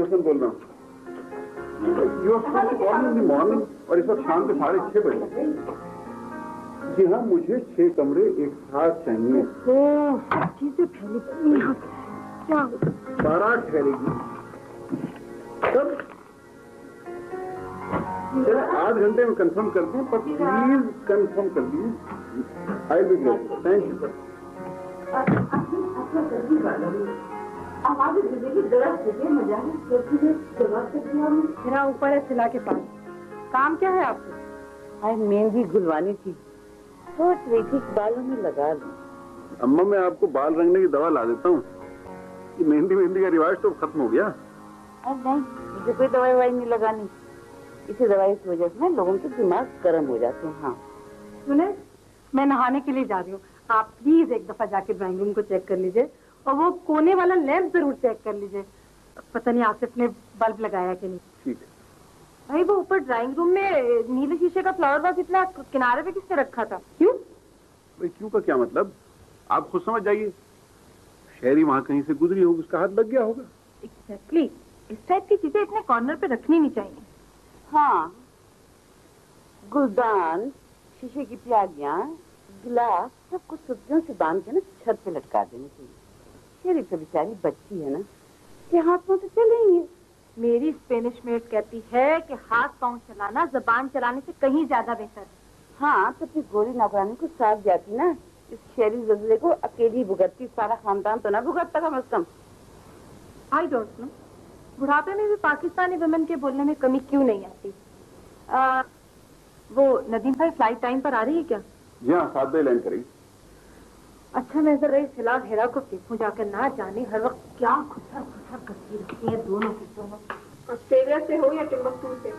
हसन बोल रहा हूँ। मॉर्निंग और इस वक्त शाम के 6:30 बजे। जी हाँ, मुझे 6 कमरे एक साथ चाहिए। चीजें फैली पड़ी हैं। क्या बारात ठहरेगी तब जरा आध घंटे में कंफर्म कर दें, पर प्लीज कंफर्म कर दीजिए। I will be great. Thank you. मेरा ऊपर है सिला के पास। काम क्या है आपको? आज मेहंदी गुलवानी थी, सोच रही थी बालों में लगा लूं। अम्मा, मैं आपको बाल रंगने की दवा ला देता हूँ। ये मेहंदी का रिवाज तो खत्म हो गया। अरे नहीं, मुझे कोई दवाई नहीं लगानी। इसी दवाई की वजह से लोगों के दिमाग गर्म हो जाते हैं। हाँ सुने, मैं नहाने के लिए जा रही हूँ। आप प्लीज एक दफा जाके ड्राइंग रूम को चेक कर लीजिए और वो कोने वाला लैंप जरूर चेक कर लीजिए। पता नहीं आसिफ ने बल्ब लगाया कि नहीं। ठीक है भाई, वो ऊपर ड्राइंग रूम में नीले शीशे का फ्लावर वास इतना किनारे पे किसने रखा था? क्यों? भाई क्यों का क्या मतलब? आप खुद समझ जाइए। शहरी वहाँ कहीं से गुजरी होगी, उसका हाथ लग गया होगा। एग्जैक्टली। इस टाइप की चीजें इतने कॉर्नर पे रखनी नहीं चाहिए। हाँ, गुलदान, शीशे की प्यालियां, गिलास सब कुछ सुतियों से बांध के छत पे लटका देनी चाहिए। शेरी तो बेचारी बच्ची है ना, के हाथ में तो चलेंगे। मेरी स्पेनिश मेट कहती है कि हाथ पांव चलाना जबान चलाने से कहीं ज्यादा बेहतर है। हाँ, तो अपनी गोरी नौकरानी को साथ जाती ना। इस शहरी जजले को अकेली भुगतती, सारा खानदान तो ना भुगतता कम से कम। आई डोंट नो, बुढ़ापे में भी पाकिस्तानी वुमेन के बोलने में कमी क्यों नहीं आती। वो नदीम भाई फ्लाइट टाइम पर आ रही है क्या? जी हाँ, 7 बजे लैंड करेगी। अच्छा, मैं जरा इस हिला हेरा को देखूं जाकर। ना जाने हर वक्त क्या खुसर खुसर करती रहती है दोनों की दोनों। ऑस्ट्रेलिया से हो या टिम्बकटू से,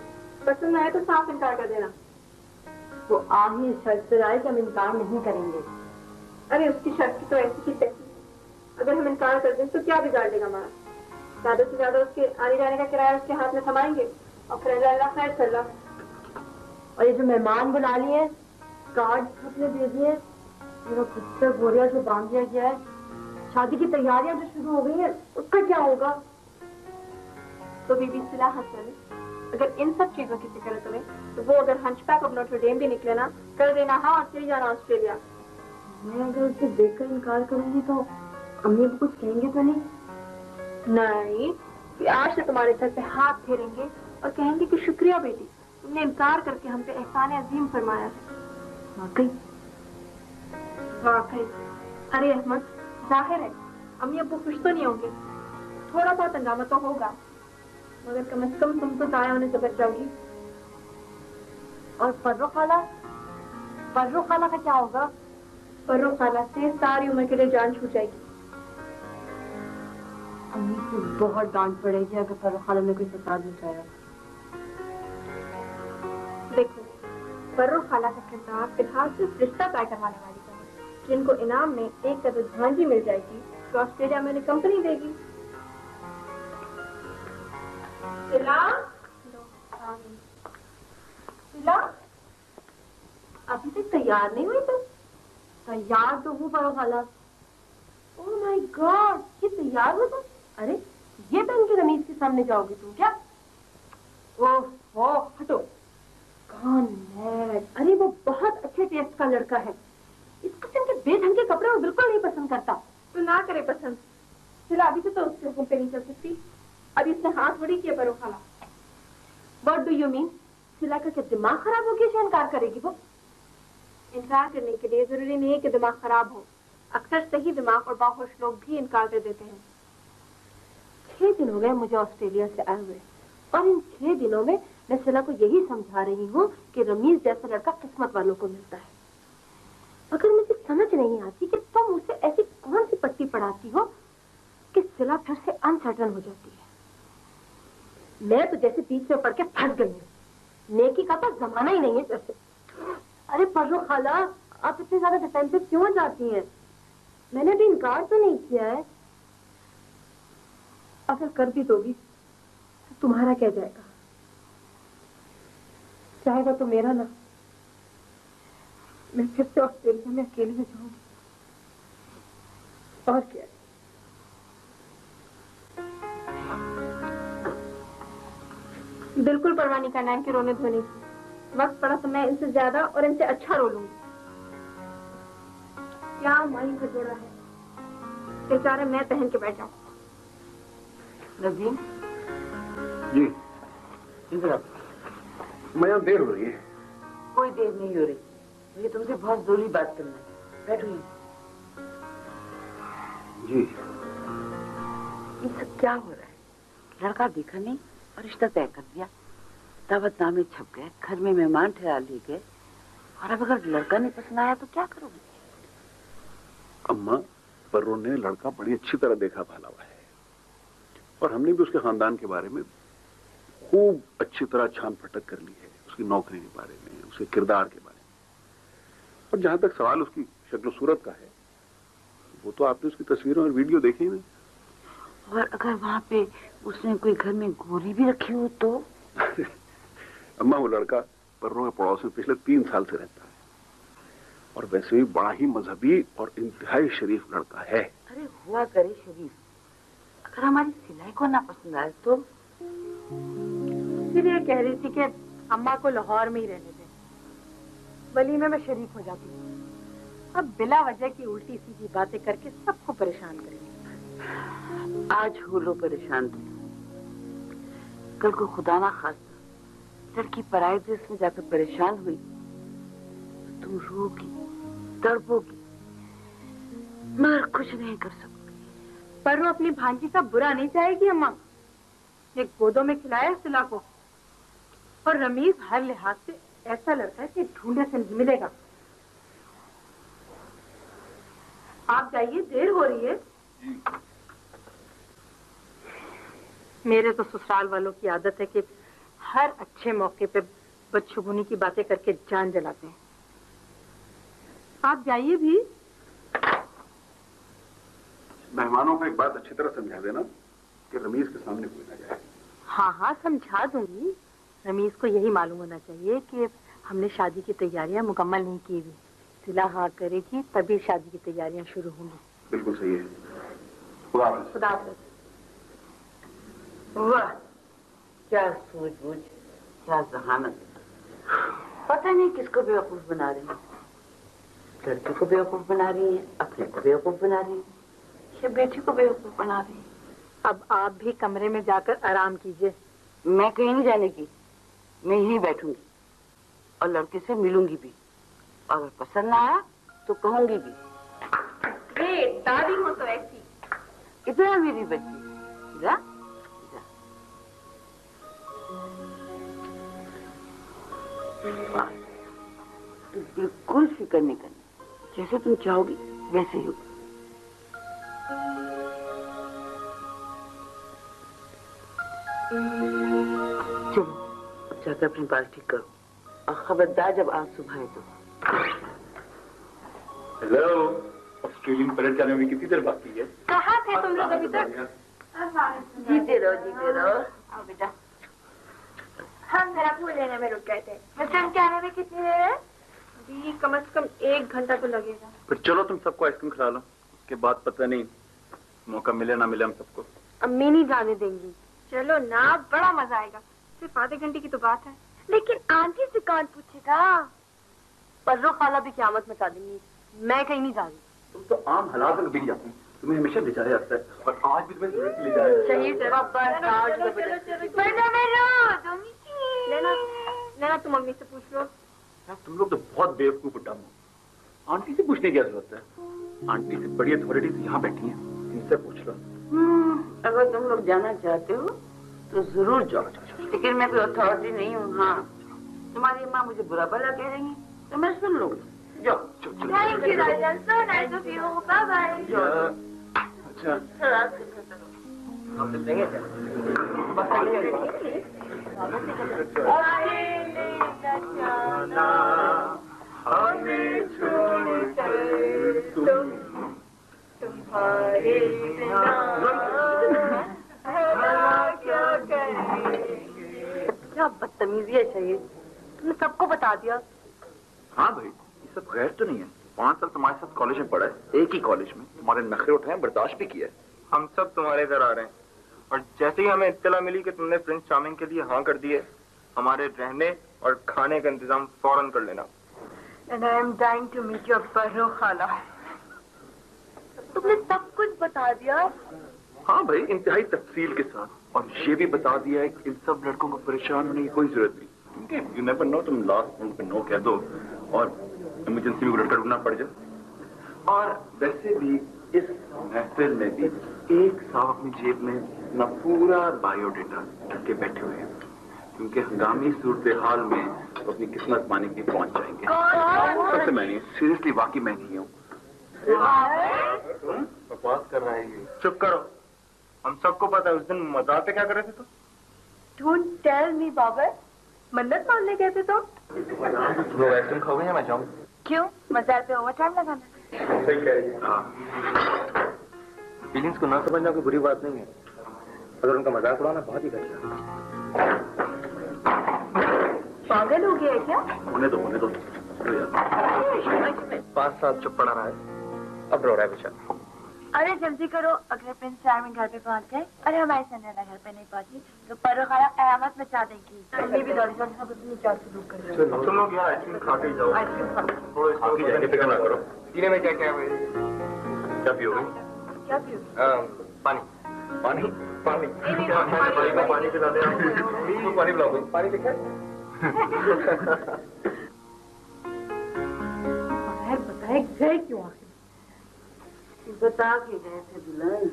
पसंद आए तो साफ इनकार कर देना। वो आ ही शर्त से आए कि हम इनकार नहीं करेंगे। अरे उसकी शर्त की तो ऐसी की तैसी। अगर हम इनकार कर दें तो क्या बिगाड़ देगा हमारा? ज्यादा से ज्यादा उसके आने जाने का किराया उसके हाथ में थमाएंगे और फिर अल्लाह खैर कर ला। और ये जो मेहमान बुला लिए, कार्ड सबने दे दिए, मेरा खुद से बोरिया जो बांध दिया गया है, शादी की तैयारियां जो शुरू हो गई है, उसका क्या होगा? तो बीबी सिला हसन, अगर इन सब चीजों की फिक्र है तुम्हें, तो वो अगर हंचबैक ऑफ नोटर डेम भी निकले ना, कर देना हाँ और चली जाना ऑस्ट्रेलिया। मैं अगर उसे देखकर इनकार करूंगी तो अम्मी को कुछ कहेंगे तो नहीं? नहीं, आज से तुम्हारे सर पे हाथ फेरेंगे और कहेंगे कि शुक्रिया बेटी, तुमने इनकार करके हम पे एहसान अजीम फरमाया है। वाकई वाकई। अरे अहमद, जाहिर है अम्मी अब्बू खुश तो नहीं होंगे, थोड़ा बहुत हंगामा तो होगा, मगर कम से कम तुम तो ताया होने से बच जाओगी। और पर्रो खाला का क्या होगा? पर्रो खाला से सारी उम्र के लिए जान छूट जाएगी। अम्मी को बहुत डांट पड़ेगी अगर पर्रो खाला ने कोई फसाद मचाया। देखो, पर्रो खाला का किरदार फिलहाल सिर्फ रिश्ता तय करवाने वाली का है, जिनको इनाम में एक कदर झांझी मिल जाएगी तो ऑस्ट्रेलिया में उन्हें कंपनी देगी। सिला, अभी तक तैयार नहीं हुई तुम? तैयार तो हूँ पर्रो खाला। ओह माय गॉड, ये तैयार हो तुम? अरे ये पहन के रमीज के सामने जाओगे तुम क्या? ओह हटो। कौन है? अरे वो बहुत अच्छे टेस्ट का लड़का है, इस किस्म के बेढंग के कपड़े वो बिल्कुल नहीं पसंद करता। तो ना करे पसंद। सिला, अभी तो उसके हुक्म पे नहीं चल सकती, अभी इसने हाथ बड़ी किया पर्रो खाला। What do you mean? सिला का क्या दिमाग खराब हो गया जो इनकार करेगी वो? इनकार करने के लिए जरूरी नहीं है कि दिमाग खराब हो, अक्सर सही दिमाग और बाहोश लोग भी इनकार कर देते हैं। 6 दिन हो गए मुझे ऑस्ट्रेलिया से आए हुए, और इन 6 दिनों में मैं सिला को यही समझा रही हूँ कि रमीज जैसा लड़का किस्मत वालों को मिलता है। मगर मुझे समझ नहीं आती कि तुम उसे ऐसी कौन सी पट्टी पढ़ाती हो कि सिला फिर से अनसर्टन हो जाती है। मैं तो जैसे बीच में पड़ के फंस गई हूँ, नेकी का तो जमाना ही नहीं है जैसे। अरे पर्रो खाला, आप इतने ज्यादा डिफेंसिव क्यों जाती हैं? मैंने भी इनकार तो नहीं किया है। अगर कर भी दोगी तो तुम्हारा क्या जाएगा? चाहेगा तो मेरा ना, मैं फिर से ऑस्ट्रेलिया में अकेली हो जाऊंगी। और क्या? बिल्कुल परवाह नहीं करना है कि रोने धोने की। वक्त पड़ा तो मैं इनसे ज्यादा और इनसे अच्छा रो लूंगी। क्या माई का जोड़ा है, बेचारे मैं पहन के बैठ जाऊं। नदीम जी इधर आओ। मैं यहाँ देर हो रही है। कोई देर नहीं हो रही, मुझे तुमसे बहुत जरूरी बात करना है। बैठो यहीं। जी ये सब क्या हो रहा है? लड़का देखा नहीं और रिश्ता तय कर दिया, दावतनामे छप गए, घर में मेहमान ठहरा लिए गए, और अब अगर लड़का नहीं पसंद आया तो क्या करोगे? अम्मा, पर्रो ने लड़का बड़ी अच्छी तरह देखा भाला हुआ है और हमने भी उसके खानदान के बारे में खूब अच्छी तरह छान फटक कर ली है, उसकी नौकरी के बारे में, उसके किरदार के बारे में। और जहां तक सवाल उसकी शक्ल सूरत का है, वो तो आपने उसकी तस्वीरों और वीडियो देखी ही नहीं। और अगर वहाँ पे उसने कोई घर में गोरी भी रखी हो तो? अम्मा, वो लड़का पर्रो के पड़ोस में पिछले 3 साल से रहता है और वैसे भी बड़ा ही मजहबी और इंतहाई शरीफ लड़का है। अरे हुआ करे शरीफ, अगर हमारी सिलाई को ना पसंद आए तो? इसीलिए कह रही थी कि अम्मा को लाहौर में ही रहने दें, वलीमे में शरीक हो जाती हूँ। अब बिला वजह की उल्टी सीधी बातें करके सबको परेशान करेंगे। आज हो लो परेशान तुम, कल को खुदा ना खास्ता लड़की पराये देश में जाकर परेशान हुई तो तुम रोगी, तड़पोगी, मगर कुछ नहीं कर सकती। पर वो अपनी भांजी का बुरा नहीं चाहेगी अम्मा। एक गोदों में खिलाया सिला को, और रमीज हर लिहाज से ऐसा लड़का है कि ढूंढे से नहीं मिलेगा। आप जाइए, देर हो रही है। मेरे तो ससुराल वालों की आदत है कि हर अच्छे मौके पे बदशगुनी की बातें करके जान जलाते हैं। आप जाइए भी। मेहमानों को एक बात अच्छी तरह समझा देना कि रमीज के सामने कोई ना जाए। हाँ हाँ, समझा दूंगी। रमीज को यही मालूम होना चाहिए कि हमने शादी की तैयारियां मुकम्मल नहीं की हुई। सिला हाँ करेगी तभी शादी की तैयारियां शुरू होंगी। बिल्कुल सही है। खुदा हाफिज़। खुदा हाफिज़। वाह, क्या सूझबूझ, क्या जहानत। पता नहीं किसको बेवकूफ बना रही है। लड़के को बेवकूफ बना रही है, अपने को बेवकूफ बना रही है, या बेटी को बेवकूफ बना रही है। अब आप भी कमरे में जाकर आराम कीजिए। मैं कहीं नहीं जाने की, मैं यहीं बैठूंगी और लड़के से मिलूंगी भी, और अगर पसंद ना आया तो कहूंगी भी। दादी हो तो ऐसी। इतना मेरी बच्ची, जा, जा। तुम बिल्कुल फिक्र नहीं करनी, जैसे तुम चाहोगी वैसे ही होगा। चलो अब जाकर अपनी बाल ठीक करो, और खबरदार जब आज सुबह आए तो। हेलो, ऑस्ट्रेलियन परेड जाने में कितनी देर बाकी है? कहाँ थे तुम लोग अभी तक? जीते रहो, जीते रहो। आओ बेटा। हम जरा फूल लेने में रुक गए थे। बच्चन के आने में कितनी देर है? अभी कम से कम 1 घंटा तो लगेगा। फिर चलो तुम सबको आइसक्रीम खिला लो, उसके बाद पता नहीं मौका मिले ना मिले हम सबको। अम्मी नहीं जाने देंगी। चलो ना, बड़ा मजा आएगा। सिर्फ आधे घंटे की तो बात है। लेकिन आंटी से कौन पूछेगा? पर्रो खाला भी क़यामत मचा देंगी। मैं कहीं नहीं जा रही। तुम तो आम हालात में कभी नहीं जाती, तुम्हें हमेशा ले जाया जाता है, और आज भी तुम्हें जरूरत ले जाया। सही से लेना, तुम मम्मी से पूछ लो। यार तुम लोग तो बहुत बेवकूफ हो, डम हो। आंटी से पूछने की क्या जरूरत है? आंटी से बड़ी अथॉरिटीज यहाँ बैठी हैं, इनसे पूछ लो। अगर तुम लोग जाना चाहते हो तो जरूर जाओ, लेकिन मैं कोई अथॉरिटी नहीं हूँ। हाँ, तुम्हारी माँ मुझे बुरा भला कह रही है तो मैं सुन लूंगी। जाओ। Thank you, Rajan. So nice of you. Bye bye. अच्छा, क्या बदतमीजी है चाहिए, तुमने सबको बता दिया। हाँ भाई, ये सब गैर तो नहीं है। 5 साल तुम्हारे साथ कॉलेज में पढ़ा है, एक ही कॉलेज में, तुम्हारे नखरे उठाए, बर्दाश्त भी किया है। हम सब तुम्हारे घर आ रहे हैं, और जैसे ही हमें इत्तला मिली कि तुमने प्रिंस चार्मिंग के लिए हाँ कर दिए, हमारे रहने और खाने का इंतजाम फौरन कर लेना। And I am dying to meet your पर्रो खाला। तुमने सब कुछ बता दिया? हाँ भाई, इंतहाई तफसील के साथ, और ये भी बता दिया है कि इन सब लड़कों को परेशान होने की कोई जरूरत नहीं, क्योंकि यू नेवर नो, तुम लास्ट मोमेंट पे नो कह दो और इमरजेंसी में लड़का ढूंढना पड़ जाए। और वैसे भी इस महफिल में भी एक साहब अपनी जेब में अपना पूरा बायोडेटा रख के बैठे हुए हैं, क्योंकि हंगामी सूरत हाल में तो अपनी किस्मत पाने के लिए पहुंच जाएंगे। वैसे मैं नहीं, सीरियसली वाकई मैं नहीं हूँ। बकवास कर रहा है ये। चुप करो, हम सबको पता है उस दिन मजाक पे क्या कर रहे थे तुम। Don't tell me बाबर, मन्नत मांगने गए थे तुम? तुम लोग आइसक्रीम खाओगे या मैं जाऊँ? क्यों? मजार पे ओवर टाइम लगाना? सही कह रही है। फीलिंग्स को ना समझना कोई बुरी बात नहीं है, अगर उनका मजाक उड़ाना बहुत ही घटिया। पागल हो गया है क्या? होने दो 5 साल चुप पड़ा रहा है, अब रो रहा है बेचारा। अरे जल्दी करो, अगर प्रिंस चार्मिंग घर पे पहुंच गए, अरे हमारी संजना घर पे नहीं पहुंची तो पर्रो खाला कयामत मचा देगी। ये भी दौड़ी दौड़ी सब अपनी चाल शुरू कर रहे हो। तुम लोग यहाँ आइसक्रीम खा के जाओ। आइसक्रीम खा खा के जाएंगे, फिक्र ना करो। पीने में क्या क्या है? क्या पियोगे? क्या पियोगे? पानी पानी पानी पानी पिला दे। पानी पिलाओगे? पानी दिखा बताए गए क्यों आखिर? बता के गए थे दुल्हन।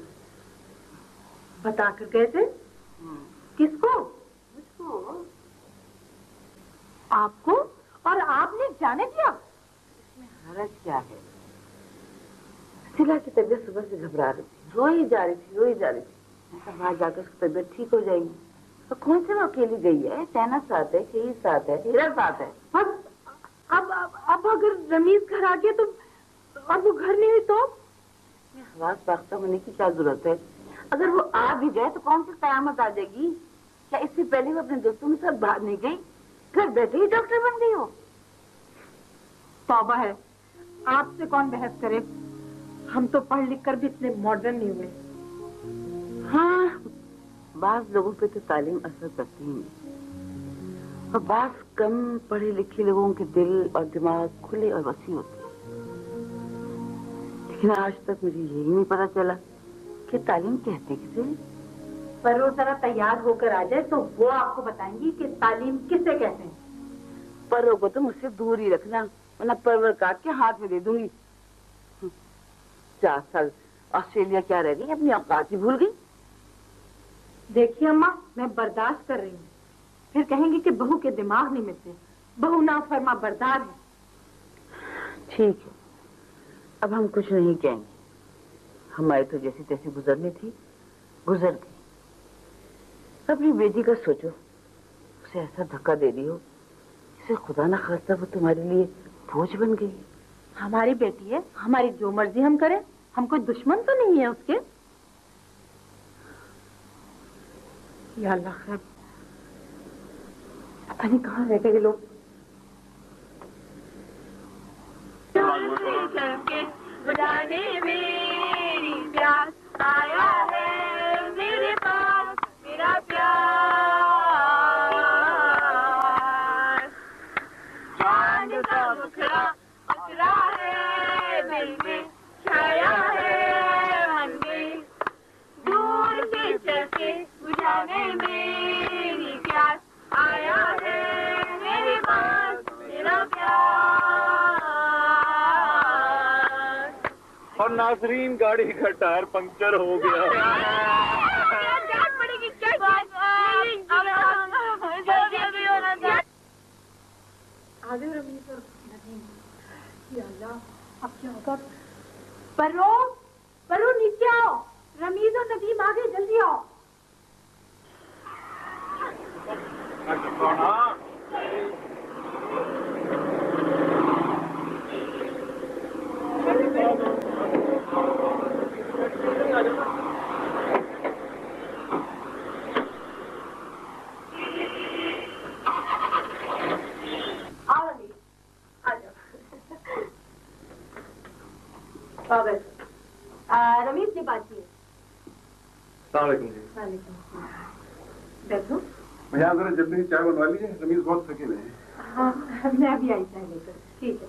बता कर गए थे? किसको? मुझको। आपको? और आपने जाने दिया? इसमें हरज क्या है? सिला की तबीयत सुबह से घबरा रही थी, रोई जा रही थी। मैं कहा वहां जाकर उसकी तबीयत ठीक हो जाएगी। तो कौन से वो अकेली गई है? टैना साथ है, शहीद साथ है, हीरा साथ है। अब अगर रमीज घर आ गया तो, और वो घर नहीं हुई तो? हवास पाख्ता होने की क्या जरूरत है? अगर वो आ भी जाए तो कौन सी कयामत आ जाएगी? क्या इससे पहले वो अपने दोस्तों के साथ बाहर नहीं गई? घर बैठे ही डॉक्टर बन गई हो। तौबा है, आपसे कौन बहस करे? हम तो पढ़ लिख कर भी इतने मॉडर्न नहीं हुए। हाँ, बाज लोगों पे तो तालीम असर करती ही नहीं, और बाज कम पढ़े लिखे लोगों के दिल और दिमाग खुले और वसी होते हैं। लेकिन आज तक मुझे यही नहीं पता चला कि तालीम कहते किसे। पर वो जरा तैयार होकर आ जाए तो वो आपको बताएंगी कि तालीम किसे कहते हैं। पर्रों को तो मुझसे दूर ही रखना, वरना परवर काट के हाथ में दे दूंगी। 4 साल ऑस्ट्रेलिया क्या रह गई, अपनी औकात ही भूल गई। देखिए अम्मा, मैं बर्दाश्त कर रही हूँ, फिर कहेंगी कि बहू के दिमाग नहीं मिलते, बहू ना फरमा बरदार है। ठीक है, अब हम कुछ नहीं कहेंगे। हमारी तो जैसी तैसी गुजरनी थी, गुजर गई। अपनी बेटी का सोचो, उसे ऐसा धक्का दे दी हो जिसे खुदा ना खास्ता वो तुम्हारे लिए बोझ बन गई। हमारी बेटी है, हमारी जो मर्जी हम करें, हम कोई दुश्मन तो नहीं है उसके। या अल्लाह खैर, पता नहीं कहाँ रह गए लोग। बुलाने मेरी प्यास आया है मेरे पास, मेरा प्यार चांद का मुखड़ा मुखड़ा है दिल में छाया है मन में, दूर से चल के बुझाने मेरी प्यास आया है मेरे पास, मेरा प्यार। और नाजरीन, गाड़ी का टायर पंक्चर हो गया। आगे रमीज और नदीम, या अल्लाह, अब क्या होगा? परो नीचे आओ, रमीज और नदीम आगे, जल्दी आओ। रमीज से बात की। अस्सलाम वालेकुम जी। बैठो। भैया जरा जल्दी चाय बनवा लीजिए, रमीज बहुत थके हुए हैं। हाँ मैं अभी आई चाय लेकर। ठीक है।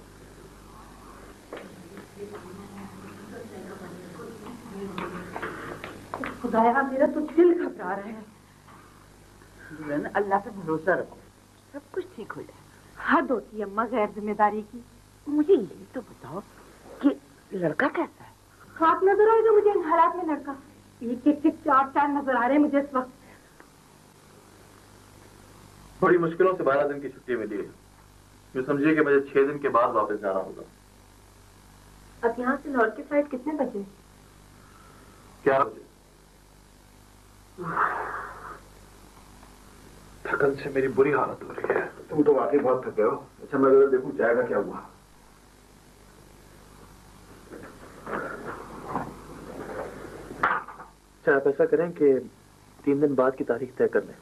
खुदाया मेरा तो दिल घबरा रहा है। दुल्हन अल्लाह पे भरोसा रखो, सब कुछ ठीक हो जाए। हद होती है अम्मा गैर जिम्मेदारी की। मुझे ये तो बताओ कि लड़का कैसा है? खाक नजर आएगा मुझे इन हालात में लड़का? एक एक चार नजर आ रहे हैं मुझे इस वक्त। बड़ी मुश्किलों से 12 दिन की छुट्टी मिली है। यूँ समझिए कि मुझे 6 दिन के बाद वापस जाना होगा। अब यहाँ से लौट के फ्लाइट कितने बजे? 11 बजे। थकन से मेरी बुरी हालत हो रही है। तुम तो वाकई बहुत थके हो। अच्छा मैं जरा देखूं चाय का क्या हुआ। अच्छा आप ऐसा करें कि 3 दिन बाद की तारीख तय कर लें।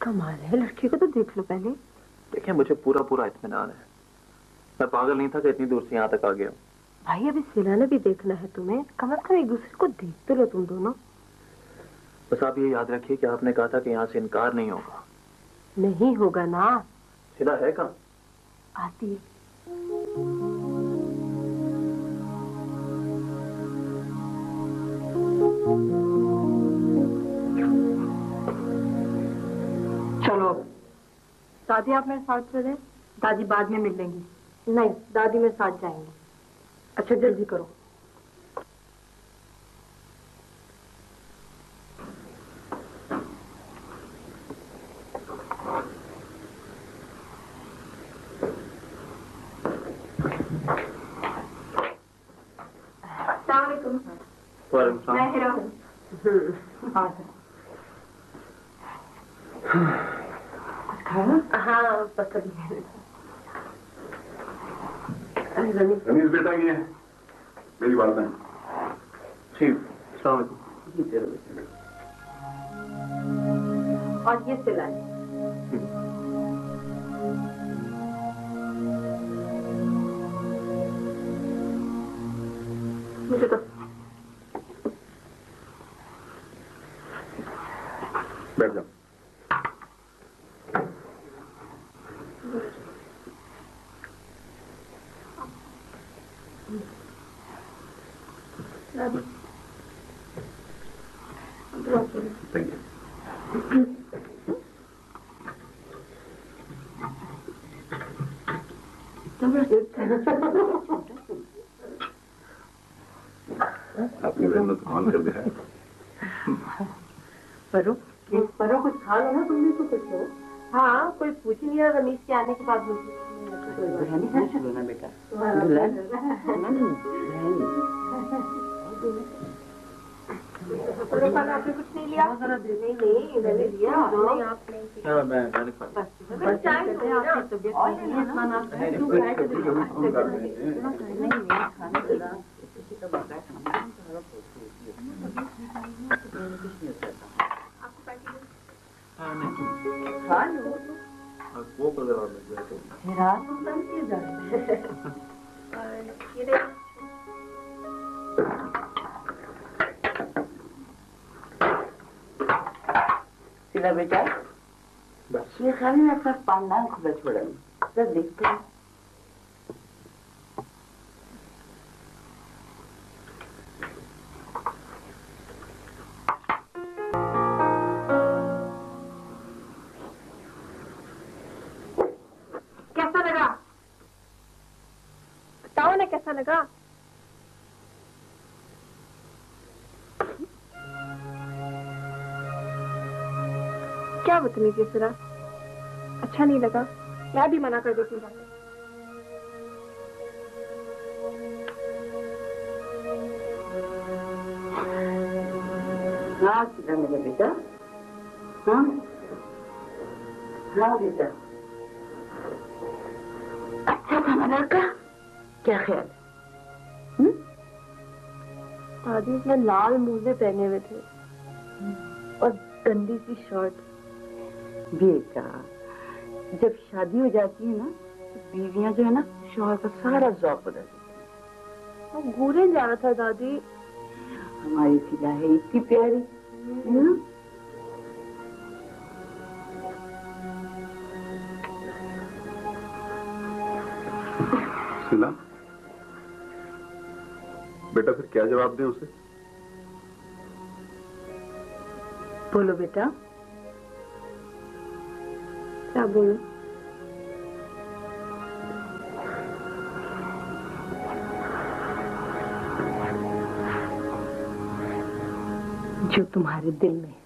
कमाल है, लड़की को तो देख लो पहले। देखिए मुझे पूरा इत्मीनान है। मैं पागल नहीं था कि इतनी दूर से यहाँ तक आ गया हूँ। भाई अभी सिलाना भी देखना है तुम्हें, कम से कम एक दूसरे को देख तो लो तुम दोनों। बस आप ये याद रखिए कि आपने कहा था कि यहाँ से इनकार नहीं होगा। नहीं होगा ना। सिला है कहाँ? आती है। चलो दादी आप मेरे साथ चले, दादी बाद में मिल लेंगी। नहीं दादी मेरे साथ जाएंगी। अच्छा जल्दी करो। मैं हिरा हूँ। कुछ खाया? हाँ बस अभी। रमीज बेटा ये है मेरी वालदा। ठीक। अस्सलाम वालेकुम। और ये सिलाई। मुझे तो बैठ जाओ। Thank you. आपकी बहन ने तो ऑन कर दिया है। परो कुछ खा लो ना, तुम भी तो कुछ लो। हाँ कोई पूछ ही नहीं रहा रमीज के आने के बाद मुझे। दुल्हन पूछ लो ना बेटा। दुल्हन आपने कुछ नहीं लिया? नहीं मैंने लिया। मैंने खा वो कलर और लग गया तो सिला बेटा बस ये खाली मैं अपना पानदान खुला छोड़ा जरा देखते हैं। कैसा लगा बताओ ना, कैसा लगा? क्या बदतमीजी सिरा, अच्छा नहीं लगा? मैं भी मना कर देती हूँ। हाँ सिला मेरा बेटा। हाँ हाँ बेटा अच्छा था ना लड़का, क्या ख्याल है? दादी उसने लाल मोजे पहने हुए थे और गंदी सी शर्ट। बेटा जब शादी हो जाती है ना तो बीवियां जो है ना शौहर का सारा जौक बदल देती वो घूरे जा रहा था दादी। हमारी सिला है इतनी प्यारी, सिला, बेटा फिर क्या जवाब दें उसे? बोलो बेटा। क्या बोलो? जो तुम्हारे दिल में है।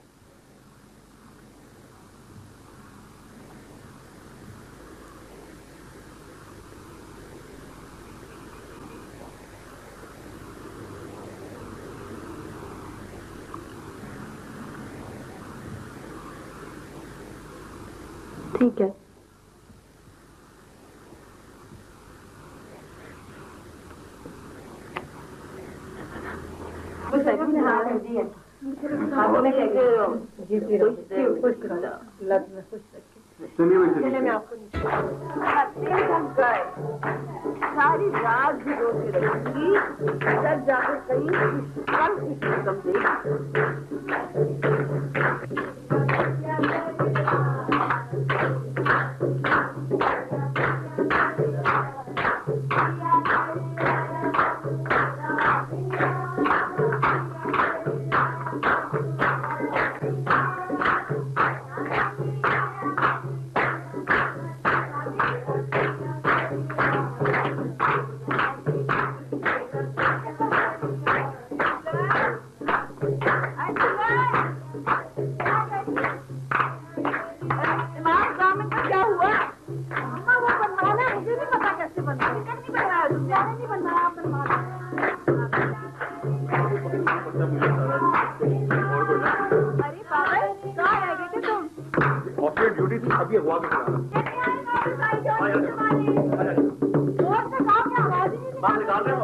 ठीक है। सारी रात भी रोती रहेंगी, जब जाकर कहीं कल की कसम ड्यूटी थी अभी हुआ के चला बात निकाल रहे हैं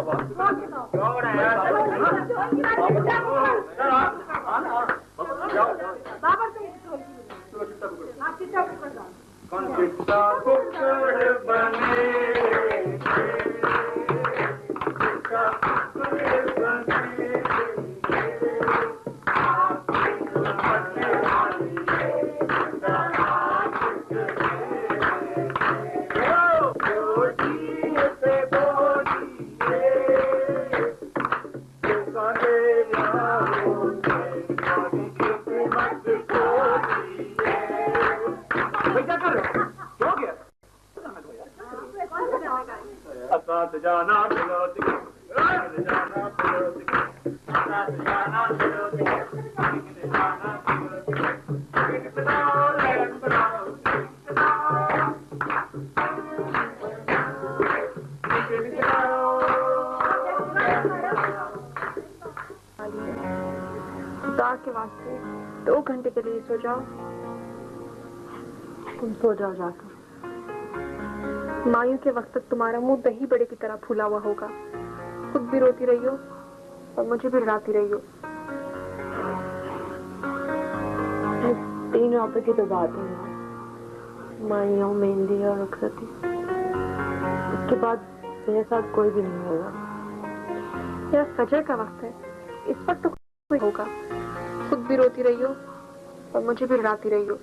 के वास्ते 2 घंटे के लिए सो जाओ। तुम सो जाओ जाकर। मायूं के वक्त तक तुम्हारा मुंह दही बड़े की तरह फूला हुआ होगा। खुद भी रोती रही हो और मुझे भी रुलाती रही हो। 3 रुपए की तो बात है ना, मायूं, मेहंदी और रुखसती। उसके बाद मेरे साथ कोई भी नहीं होगा। यह फजर का वक्त है, इस वक्त तो कोई होगा। खुद भी रोती रही हो और मुझे भी रुलाती रही हो।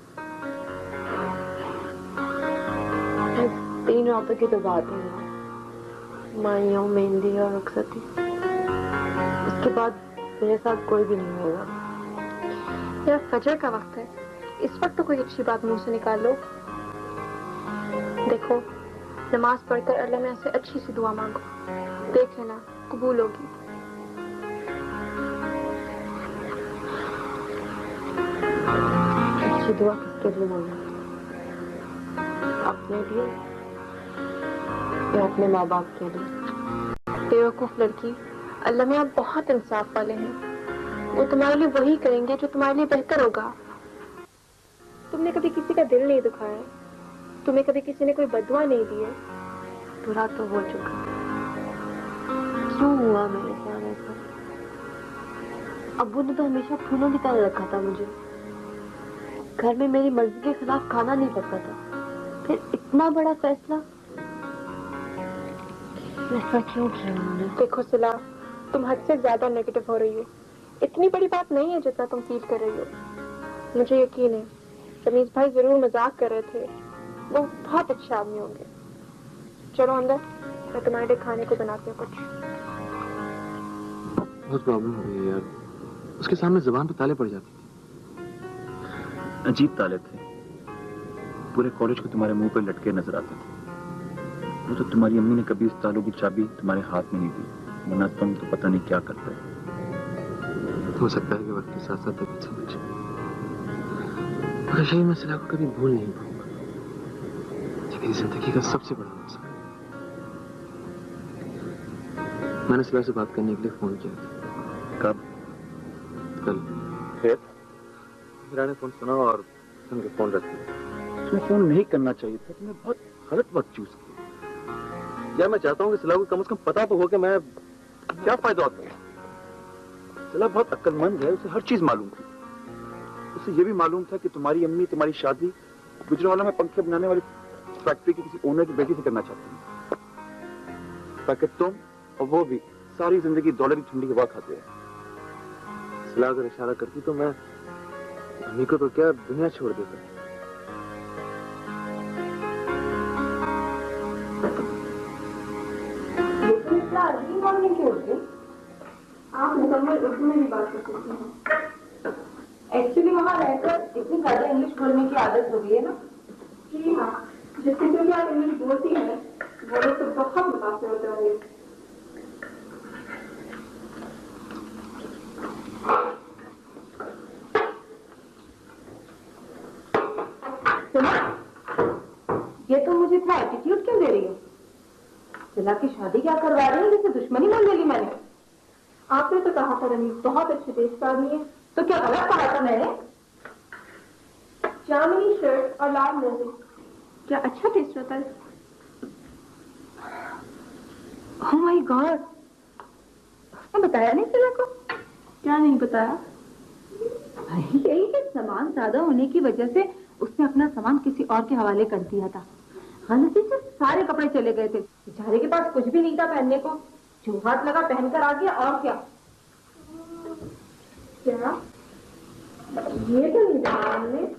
3 रुपए की तो बात है ना, मायूं, मेहंदी और रुखसती। उसके बाद मेरे साथ कोई भी नहीं होगा। यह फजर का वक्त है, इस वक्त तो कोई अच्छी बात मुंह से निकाल लो। देखो, नमाज पढ़कर अल्लाह में से अच्छी सी दुआ मांगो, देख लेना कबूल होगी। अच्छी दुआ किसके लिए मांगना? अपने लिए या अपने माँ बाप के लिए? बेवकूफ लड़की, अल्लाह में आप बहुत इंसाफ वाले हैं। वो तुम्हारे लिए वही करेंगे जो तुम्हारे लिए बेहतर होगा। तुमने कभी किसी का दिल नहीं दुखाया, तुम्हें कभी किसी ने कोई बदुआ नहीं दी है। बुरा तो हो चुका, क्यों हुआ मेरे साथ ऐसा? अब्बू ने तो हमेशा फूलों की तरह रखा था मुझे। घर में मेरी मर्जी के खिलाफ खाना नहीं पड़ता था, फिर इतना बड़ा फैसला ऐसा क्यों किया उन्होंने? देखो सिला, तुम हद से ज्यादा नेगेटिव हो रही हो। इतनी बड़ी बात नहीं है जितना तुम फील कर रही हो। मुझे यकीन है रमीज भाई जरूर मजाक कर रहे थे। वो बहुत अच्छे आदमी होंगे। चलो अंदर, मैं तुम्हारे लिए खाने को बनाती हूँ कुछ। बहुत प्रॉब्लम हो गई है यार, उसके सामने जुबान पे ताले पड़ जाते थे। अजीब ताले थे, पूरे कॉलेज को तुम्हारे मुंह पे लटके नजर आते थे। वो तो तुम्हारी अम्मी ने कभी इस तालों की चाबी तुम्हारे हाथ में नहीं दी, वरना तुम तो पता नहीं क्या करते। हो सकता है कि वक्त के साथ साथ तभी समझ, मगर यही मसला को कभी भूल नहीं पाऊंगा। ये मेरी जिंदगी का सबसे बड़ा मसला है। मैंने सिला से बात करने के लिए फोन किया था। कब? कल। फिर मेरा ने फोन सुना और उनके फोन रख दिया। तुम्हें फोन नहीं करना चाहिए था, तुमने बहुत गलत वक्त चूज किया। यार मैं चाहता हूँ कि सिला को कम से कम पता तो हो कि मैं क्या फायदा होता है? सिला बहुत अक्लमंद है, उसे हर चीज मालूम थी। उसे ये भी मालूम था कि तुम्हारी अम्मी तुम्हारी शादी गुजरावाला में पंखे बनाने वाली फैक्ट्री की किसी ओनर की बेटी से करना चाहती है, ताकि तुम और वो भी सारी जिंदगी डॉलर की ठंडी हवा खाते हैं। सिला अगर इशारा करती तो मैं अम्मी को तो क्या दुनिया छोड़ देता। आप मुकम्मल उर्दू में भी बात कर सकते हैं। एक्चुअली वहाँ रहकर इतनी ज्यादा इंग्लिश बोलने की आदत हो गई है ना। जी हाँ, जिससे क्योंकि आप इंग्लिश बोलती हैं वो लोग तो बहुत मुतासिर होते होंगे। सुनो, ये तो मुझे इतना एटीट्यूड क्यों दे रही हो? सिला की शादी क्या करवा रही है, जिसे दुश्मनी मान ले ली मैंने। आपने तो कहा था रमीज बहुत अच्छे टेस्ट आदमी है। तो क्या गलत कहा था मैंने? जामनी शर्ट और लाल मोजे, क्या अच्छा टेस्ट होता है। ओह माय गॉड, उसने बताया नहीं सिला को? क्या नहीं बताया? यही कि सामान ज्यादा होने की वजह से उसने अपना सामान किसी और के हवाले कर दिया था। गलती से सारे कपड़े चले गए थे, बेचारे के पास कुछ भी नहीं था पहनने को। जो हाथ लगा पहनकर आ गया, और क्या। क्या ये तो नहीं देखा हमने।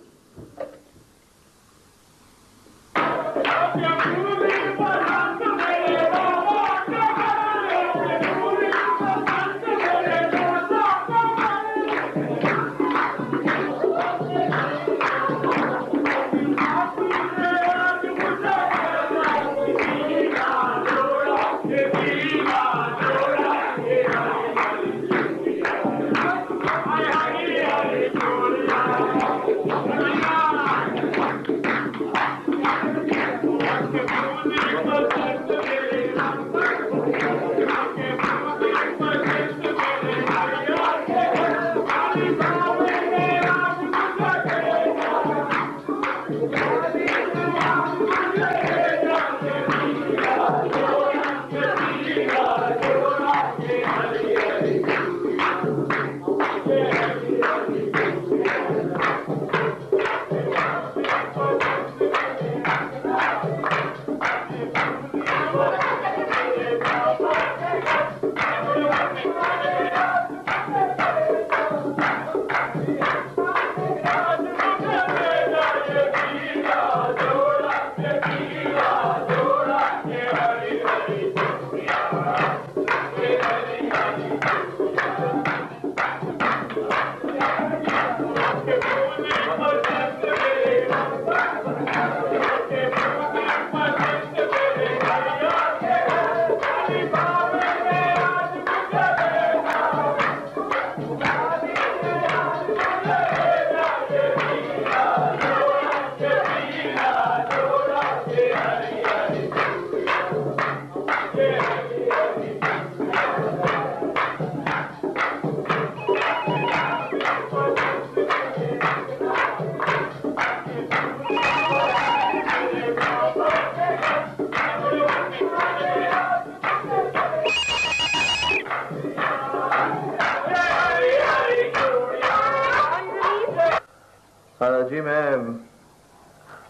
जी मैं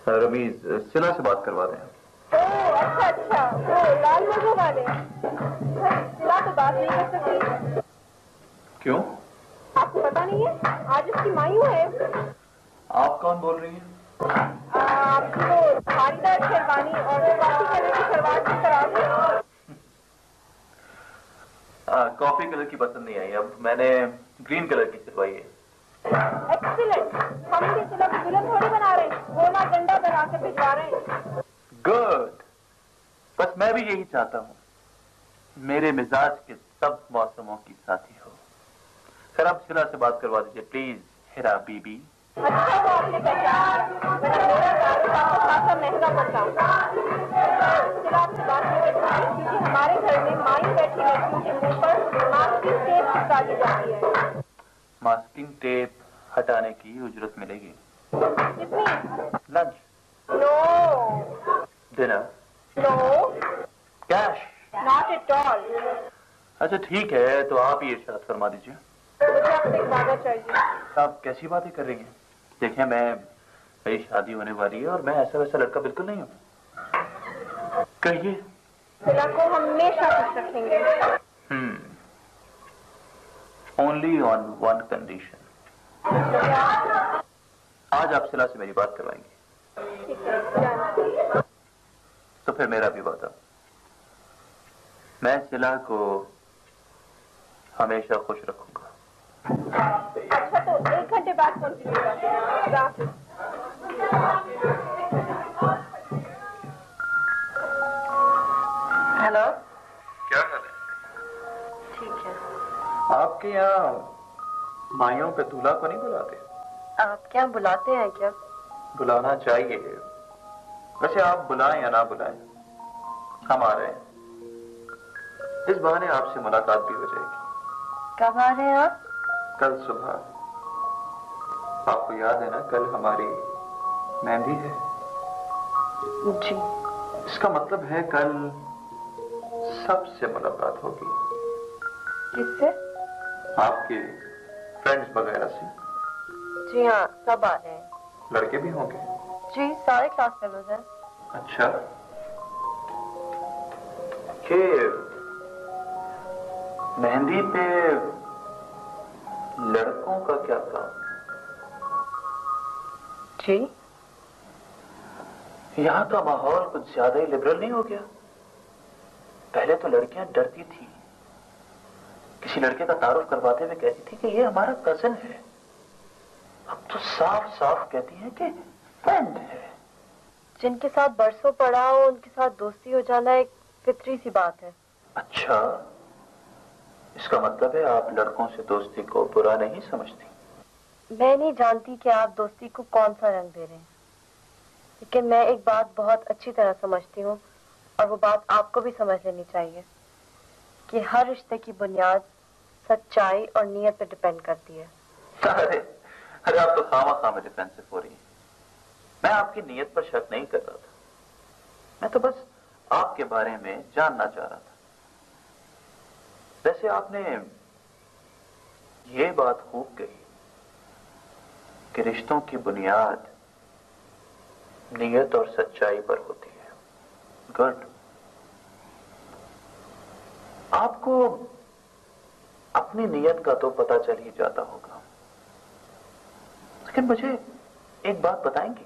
रमीज सिला से बात करवा रहे हैं। ओह अच्छा अच्छा, वो लाल मोजे वाले। सिला तो बात नहीं कर सकती। क्यों? नहीं है, आज इसकी मायू है। आप कौन बोल रही हैं? आपकी वो धारीदार शेरवानी और कॉफी कलर की सलवार की करा दें। कॉफी कलर की पसंद नहीं आई, अब मैंने ग्रीन कलर की सिलवाई है। एक्सीलेंट, हम भी सिला की दुल्हन थोड़ी बना रहे हैं, गोला डंडा बना कर भिजवा रहे हैं। गुड, बस मैं भी यही चाहता हूँ, मेरे मिजाज के सब मौसमों की साथी हो। सर आप सिला से बात करवा दीजिए प्लीज, हिरा बीबी। अच्छा वो आपने पहचान लिया, वरना मेरा कारोबार तो खासा महंगा पड़ता। सिला से बात नहीं करती क्योंकि हमारे घर में माई बैठी लड़कियों के मुंह पर मास्किंग टेप चिपका दी जाती है। मास्किंग टेप हटाने की उजरत मिलेगी। कितनी? Lunch, no dinner, no cash. Not at all. अच्छा ठीक है, तो आप ही इरशाद फरमा दीजिए। मुझे आपसे एक वादा चाहिए। आप कैसी बातें कर रही हैं? देखिए मेरी शादी होने वाली है और मैं ऐसा वैसा लड़का बिल्कुल नहीं हूँ। कहिए। सिला को हमेशा खुश रखेंगे। Only on one condition. आज आप सिला से मेरी बात करवाएंगे। ठीक है, जाना। तो फिर मेरा भी वादा, मैं सिला को हमेशा खुश रखूंगा। अच्छा तो 1 घंटे बाद पहुंचेगा। हेलो, क्या हाल है? ठीक है। आपके यहाँ माइयों पे दूल्हा को नहीं बुलाते? आप क्या बुलाते हैं क्या? बुलाना चाहिए। वैसे आप बुलाएं या ना बुलाएं, हम आ रहे हैं। इस बहाने आपसे मुलाकात भी हो जाएगी। कब आ रहे हैं आप? कल सुबह। आपको याद है ना, कल हमारी मेहंदी है। जी। इसका मतलब है कल सबसे मुलाकात होगी। किससे? आपके फ्रेंड्स वगैरह से। जी हाँ, सब आ रहे हैं। लड़के भी होंगे? जी, सारे क्लास फेलोज हैं। अच्छा, कि मेहंदी पे लड़कों का क्या काम? जी, यहाँ का माहौल कुछ ज्यादा ही लिबरल नहीं हो गया? पहले तो लड़कियां डरती थी, किसी लड़के का तारुफ करवाते हुए कहती थी कि ये हमारा कजन है। अब तो साफ साफ कहती है कि फ्रेंड है। जिनके साथ बरसों पड़ा हो उनके साथ दोस्ती हो जाना एक फितरी सी बात है। अच्छा, इसका मतलब है आप लड़कों से दोस्ती को बुरा नहीं समझती? मैं नहीं जानती कि आप दोस्ती को कौन सा रंग दे रहे हैं, लेकिन मैं एक बात बहुत अच्छी तरह समझती हूँ, और वो बात आपको भी समझ लेनी चाहिए कि हर रिश्ते की बुनियाद सच्चाई और नीयत पर डिपेंड करती है। अरे आप तो खामा डिफेंसिव हो रही हैं। मैं आपकी नीयत पर शक नहीं कर रहा था, मैं तो बस आपके बारे में जानना चाह रहा था। वैसे आपने ये बात खूब कही कि रिश्तों की बुनियाद नीयत और सच्चाई पर होती है। गुड। आपको अपनी नीयत का तो पता चल ही जाता होगा, लेकिन मुझे एक बात बताएंगे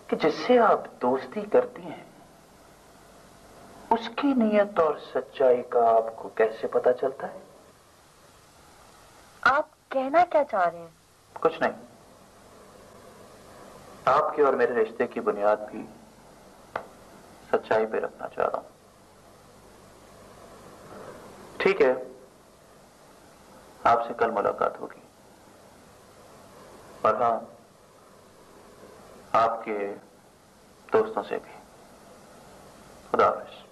कि जिससे आप दोस्ती करती हैं उसकी नीयत और सच्चाई का आपको कैसे पता चलता है? आप कहना क्या चाह रहे हैं? कुछ नहीं, आपके और मेरे रिश्ते की बुनियाद भी सच्चाई पे रखना चाह रहा हूं। ठीक है, आपसे कल मुलाकात होगी। और हाँ, आपके दोस्तों से भी। खुदा हाफिज।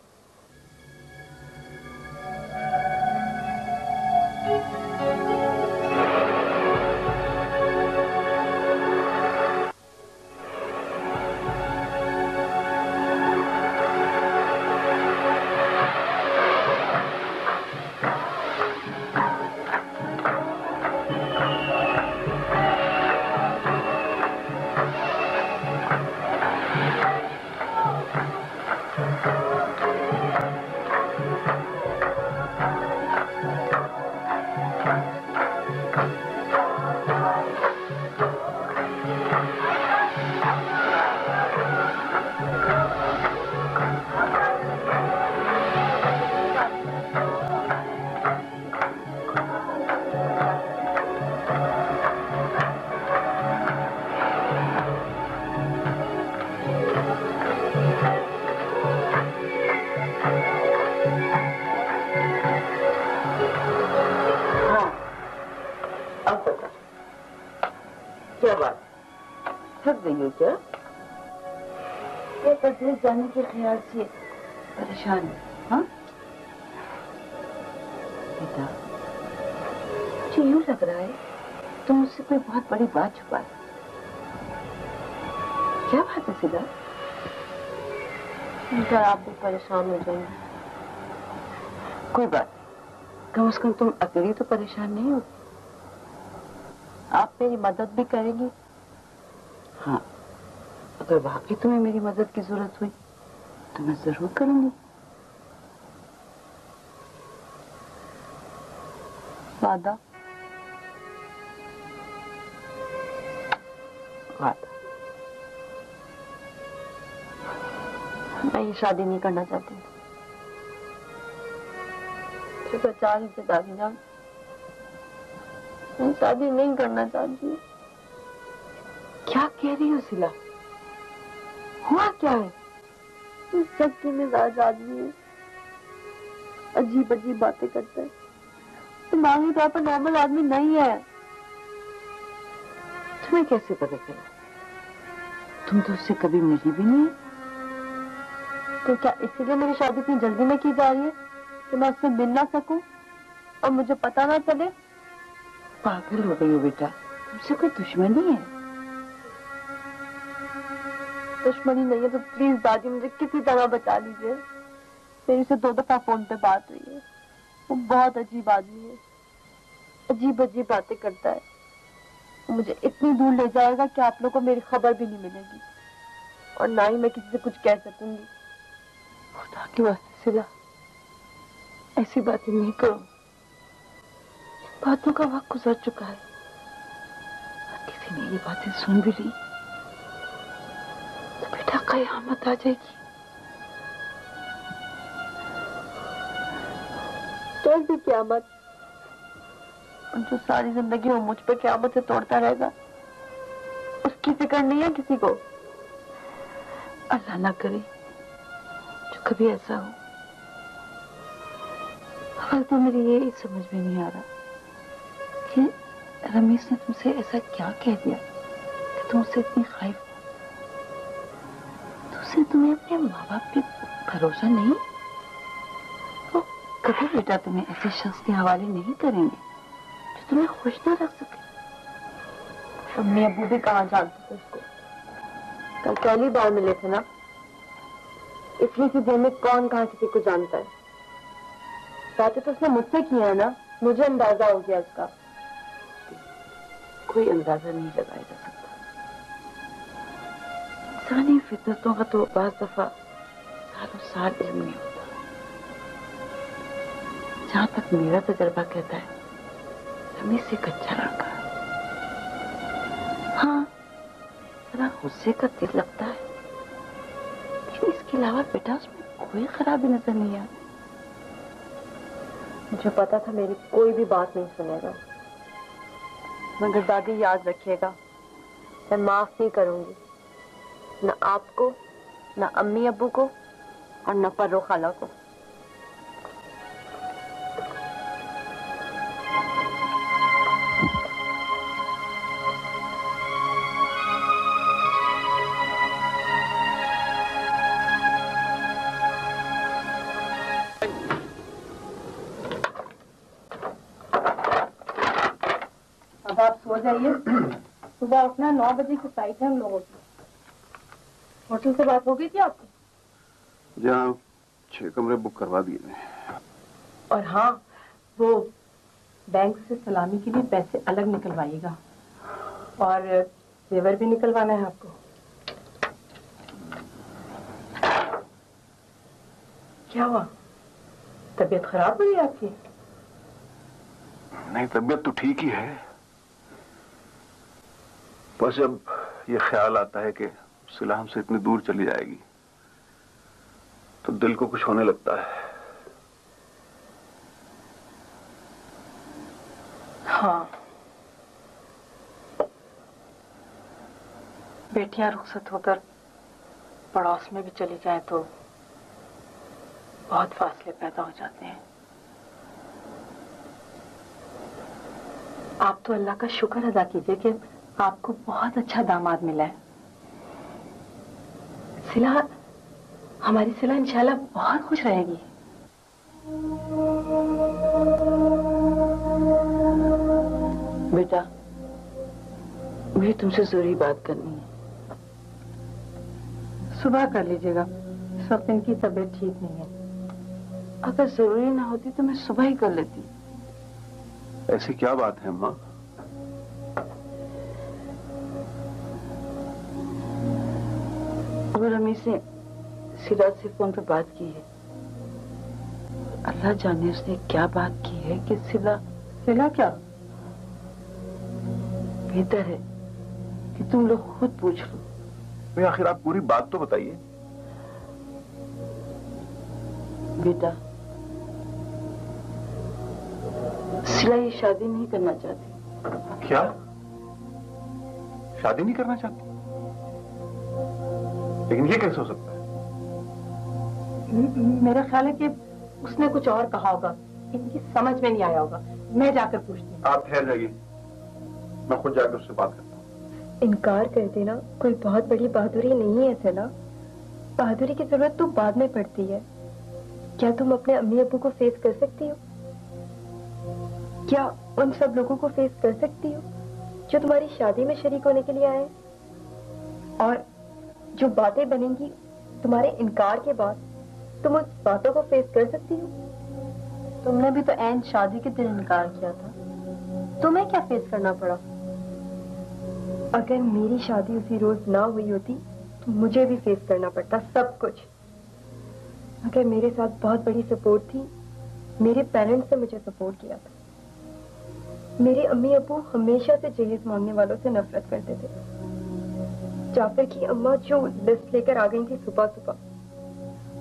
अब बता, क्या बात, थक गई हो क्या? या परदेश जाने के ख्याल से परेशान है? हाँ बेटा, मुझे यूं लग रहा है तुम मुझसे कोई बहुत बड़ी बात छुपा रहे। क्या बात है सिला? उनका आप भी परेशान हो जाएंगे। कोई बात नहीं, कम से कम तुम अकेली तो परेशान नहीं होगी। आप मेरी मदद भी करेंगी? हाँ, अगर वाकई तुम्हें मेरी मदद की जरूरत हुई तो मैं जरूर करूंगी। वादा? वादा। मैं ये शादी नहीं करना चाहती। तो बचा लीजिए दादी जान, मैं शादी नहीं करना चाहती। क्या कह रही हो सिला? हुआ क्या है? सख्त मिजाज आदमी है, अजीब अजीब बातें करता है, दिमागी तौर पर नॉर्मल आदमी नहीं है। तुम्हें कैसे पता चला? तुम तो उससे कभी मिली भी नहीं है। तो क्या इसीलिए मेरी शादी इतनी जल्दी में की जा रही है कि मैं उससे मिल ना सकूं और मुझे पता ना चले? पागल हो गई हो बेटा, तुमसे कोई दुश्मनी है? दुश्मनी नहीं है तो प्लीज दादी मुझे किसी तरह बचा लीजिए। मेरी से 2 दफा फोन पे बात हुई है। वो बहुत अजीब आदमी है, अजीब अजीब बातें करता है। वो मुझे इतनी दूर ले जाएगा कि आप लोगों को मेरी खबर भी नहीं मिलेगी और ना ही मैं किसी से कुछ कह सकूंगी। खुदा की वास्ते सिला, ऐसी बातें नहीं करो। बातों का वक्त गुजर चुका है। किसी ने ये बातें सुन भी ली तो बेटा कयामत आ जाएगी। कैसी क़यामत? जो सारी जिंदगी वो मुझ पे क़यामत से तोड़ता रहेगा, उसकी फिक्र नहीं है किसी को? अल्लाह ना करे जो कभी ऐसा हो। अब तो मेरी ये समझ में नहीं आ रहा कि रमेश ने तुमसे ऐसा क्या कह दिया कि तुम उससे इतनी खौफ हो? तुमसे तुम्हें अपने माँ बाप पे भरोसा नहीं? वो कभी बेटा तुम्हें ऐसे शख्स के हवाले नहीं करेंगे जो तुम्हें खुश ना रख सके। अम्मी अबू भी कहाँ जानते थे उसको? कल पहली बार मिले थे ना, इतनी सी देर में कौन कहाँ किसी को जानता है? बातें तो उसने मुझसे की है ना, मुझे अंदाजा हो गया उसका। कोई अंदाजा नहीं लगाया जा सकता। इंसानी फितरतों का तो बाज़ दफा सालों साल इल्म नहीं होता। जहां तक मेरा तजर्बा कहता है, रमेश एक अच्छा लड़का है। हाँ, जरा गुस्से का दिल लगता है, लेकिन इसके अलावा बेटा उसमें कोई खराबी नजर नहीं आती। मुझे पता था मेरी कोई भी बात नहीं सुनेगा, मगर दादी याद रखिएगा, मैं माफ नहीं करूंगी, न आपको, न अम्मी अब्बू को और न फर्रो खाला को। अब आप सो जाइए, सुबह उठना 9 बजे की फ्लाइट है हम लोगों की। होटल से बात हो गई थी आपकी? जी हाँ, 6 कमरे बुक करवा दिए हैं। और हाँ, वो बैंक से सलामी के लिए पैसे अलग निकलवाइएगा और जेवर भी निकलवाना है आपको। क्या हुआ, तबीयत खराब हुई आपकी? नहीं, तबीयत तो ठीक ही है, बस जब ये ख्याल आता है कि सिला हमसे इतनी दूर चली जाएगी तो दिल को कुछ होने लगता है। हाँ, बेटियां रुखसत होकर पड़ोस में भी चली जाए तो बहुत फासले पैदा हो जाते हैं। आप तो अल्लाह का शुक्र अदा कीजिए कि आपको बहुत अच्छा दामाद मिला है। सिला, हमारी सिला इंशाल्लाह बहुत खुश रहेगी। बेटा, मुझे तुमसे जरूरी बात करनी है। सुबह कर लीजिएगा, इस वक्त इनकी तबीयत ठीक नहीं है। अगर जरूरी ना होती तो मैं सुबह ही कर लेती। ऐसी क्या बात है अम्मा? अब रमीज ने सिराज से फोन पे बात की है। अल्लाह जाने उसने क्या बात की है कि सिला क्या? बेहतर है कि तुम लोग खुद पूछ लो। भाई आखिर आप पूरी बात तो बताइए। बेटा, सिला ये शादी नहीं करना चाहती। क्या? शादी नहीं करना चाहती? लेकिन ये कैसे हो सकता है? मेरा ख्याल है कि उसने कुछ और कहा होगा, इनकी समझ में नहीं आया होगा। मैं जाकर पूछती हूँ। आप ठहर जाइए, मैं खुद जाकर उससे बात करता हूँ। इनकार कर देना कोई बहुत बड़ी बहादुरी नहीं है सिला। बहादुरी की जरूरत तो बाद में पड़ती है। क्या तुम अपने अम्मी अब्बू को फेस कर सकती हो? क्या उन सब लोगों को फेस कर सकती हो जो तुम्हारी शादी में शरीक होने के लिए आए? और जो बातें बनेंगी तुम्हारे इनकार के बाद, तुम उस बातों को फेस कर सकती हो? तुमने भी तो ऐन शादी के दिन इनकार किया था, तुम्हें क्या फेस करना पड़ा? अगर मेरी शादी उसी रोज ना हुई होती तो मुझे भी फेस करना पड़ता सब कुछ। अगर मेरे साथ बहुत बड़ी सपोर्ट थी, मेरे पेरेंट्स ने मुझे सपोर्ट किया था। मेरे अम्मी अब्बू हमेशा से जहेज मांगने वालों से नफरत करते थे। जाफर की अम्मा जो लिस्ट लेकर आ गई थी सुबह सुबह,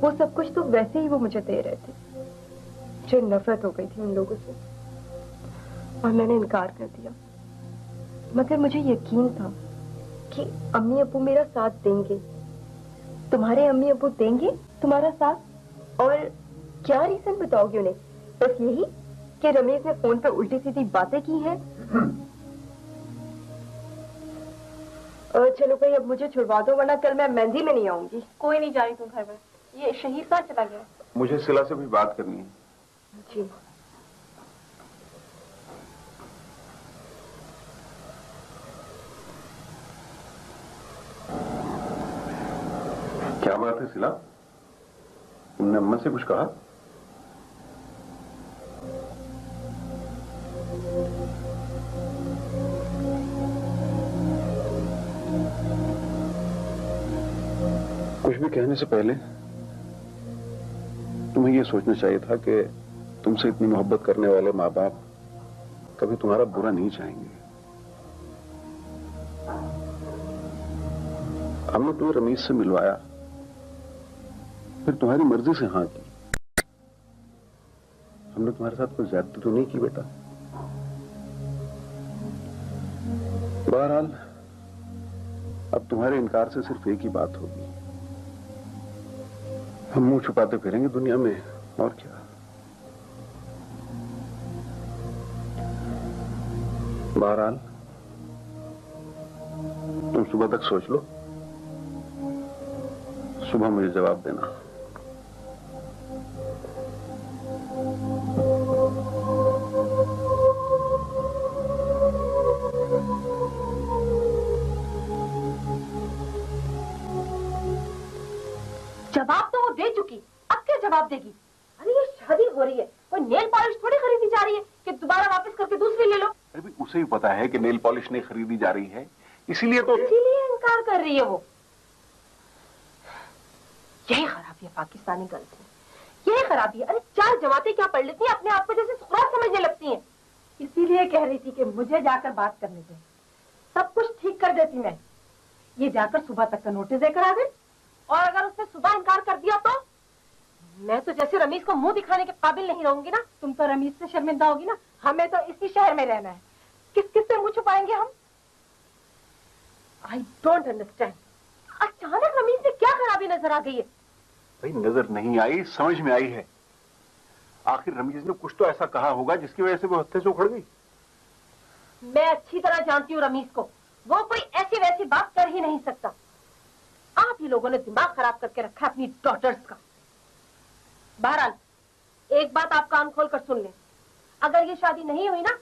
वो सब कुछ तो वैसे ही वो मुझे दे रहे थे। मुझे नफरत हो गई थी उन लोगों से और मैंने इनकार कर दिया। मगर मुझे यकीन था कि अम्मी अब्बू मेरा साथ देंगे। तुम्हारे अम्मी अब्बू देंगे तुम्हारा साथ? और क्या रीजन बताओगे उन्हें? बस यही कि रमेश ने फोन पे उल्टी सीधी बातें की हैं? चलो भाई, अब मुझे छुड़वा दो वरना कल मैं मेहंदी में नहीं आऊंगी। कोई नहीं जा रही तुम घर में। ये शहीद कहाँ चला गया? मुझे सिला से भी बात करनी है। जी। क्या बात है सिला? तुमने अम्मा से कुछ कहा? कुछ भी कहने से पहले तुम्हें यह सोचना चाहिए था कि तुमसे इतनी मोहब्बत करने वाले माँ बाप कभी तुम्हारा बुरा नहीं चाहेंगे। हमने तुम्हें रमीज से मिलवाया, फिर तुम्हारी मर्जी से हाँ की। हमने तुम्हारे साथ कोई ज्यादती तो नहीं की बेटा। बहरहाल अब तुम्हारे इनकार से सिर्फ एक ही बात होगी, हम मुंह छुपाते फिरेंगे दुनिया में, और क्या। बहरहाल तुम सुबह तक सोच लो, सुबह मुझे जवाब देना। जवाब तो वो दे चुकी, अब क्या जवाब देगी? अरे ये शादी हो रही है, कोई नेल पॉलिश थोड़ी खरीदी जा रही है कि दोबारा वापस करके दूसरी ले लो। अरे भी उसे ही पता है कि नेल पॉलिश नहीं खरीदी जा रही है, इसीलिए इनकार कर रही है वो। यही खराबी है पाकिस्तानी गर्ल्स में, यही खराबी है। अरे 4 जमातें क्या पढ़ लेती हैं, अपने आप को जैसे खुराक समझने लगती हैं। इसीलिए कह रही थी कि मुझे जाकर बात करने दे, सब कुछ ठीक कर देती मैं। ये जाकर सुबह तक का नोटिस देकर आ गई। और अगर उसने सुबह इनकार कर दिया तो मैं तो जैसे रमीज को मुंह दिखाने के काबिल नहीं रहूंगी ना। तुम तो रमीज से शर्मिंदा होगी ना। हमें तो इसी शहर में रहना है, किस किस से मुंह छुपाएंगे हम? आई डोंट अंडरस्टैंड, अचानक रमीज में क्या खराबी नजर आ गई है? भाई नजर नहीं आई, समझ में आई है। आखिर रमीज ने कुछ तो ऐसा कहा होगा जिसकी वजह से वो हत्थे से उखड़ गई। मैं अच्छी तरह जानती हूँ रमीज को, वो कोई ऐसी वैसी बात कर ही नहीं सकता। आप ही लोगों ने दिमाग खराब करके रखा है अपनी डॉटर्स का। बहरहाल एक बात आप कान खोल कर सुन लें, अगर ये शादी नहीं हुई ना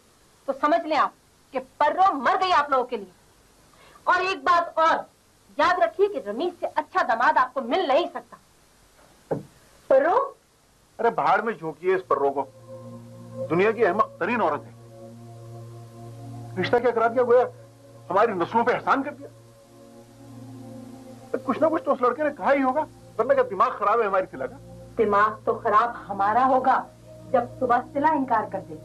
तो समझ लें आप कि पर्रो मर गई आप लोगों के लिए। और एक बात और याद रखिए कि रमीज से अच्छा दामाद आपको मिल नहीं सकता। पर्रो, अरे भाड़ में झोंकिए इस पर्रो को, दुनिया की अहमक तरीन औरत है। रिश्ता क्या करा दिया, गोया हमारी नस्लों पे एहसान कर दिया। कुछ ना कुछ तो उस लड़के ने कहा ही होगा, वरना क्या दिमाग खराब है हमारी सिला का? दिमाग तो खराब हमारा होगा जब सुबह सिला इनकार कर दे।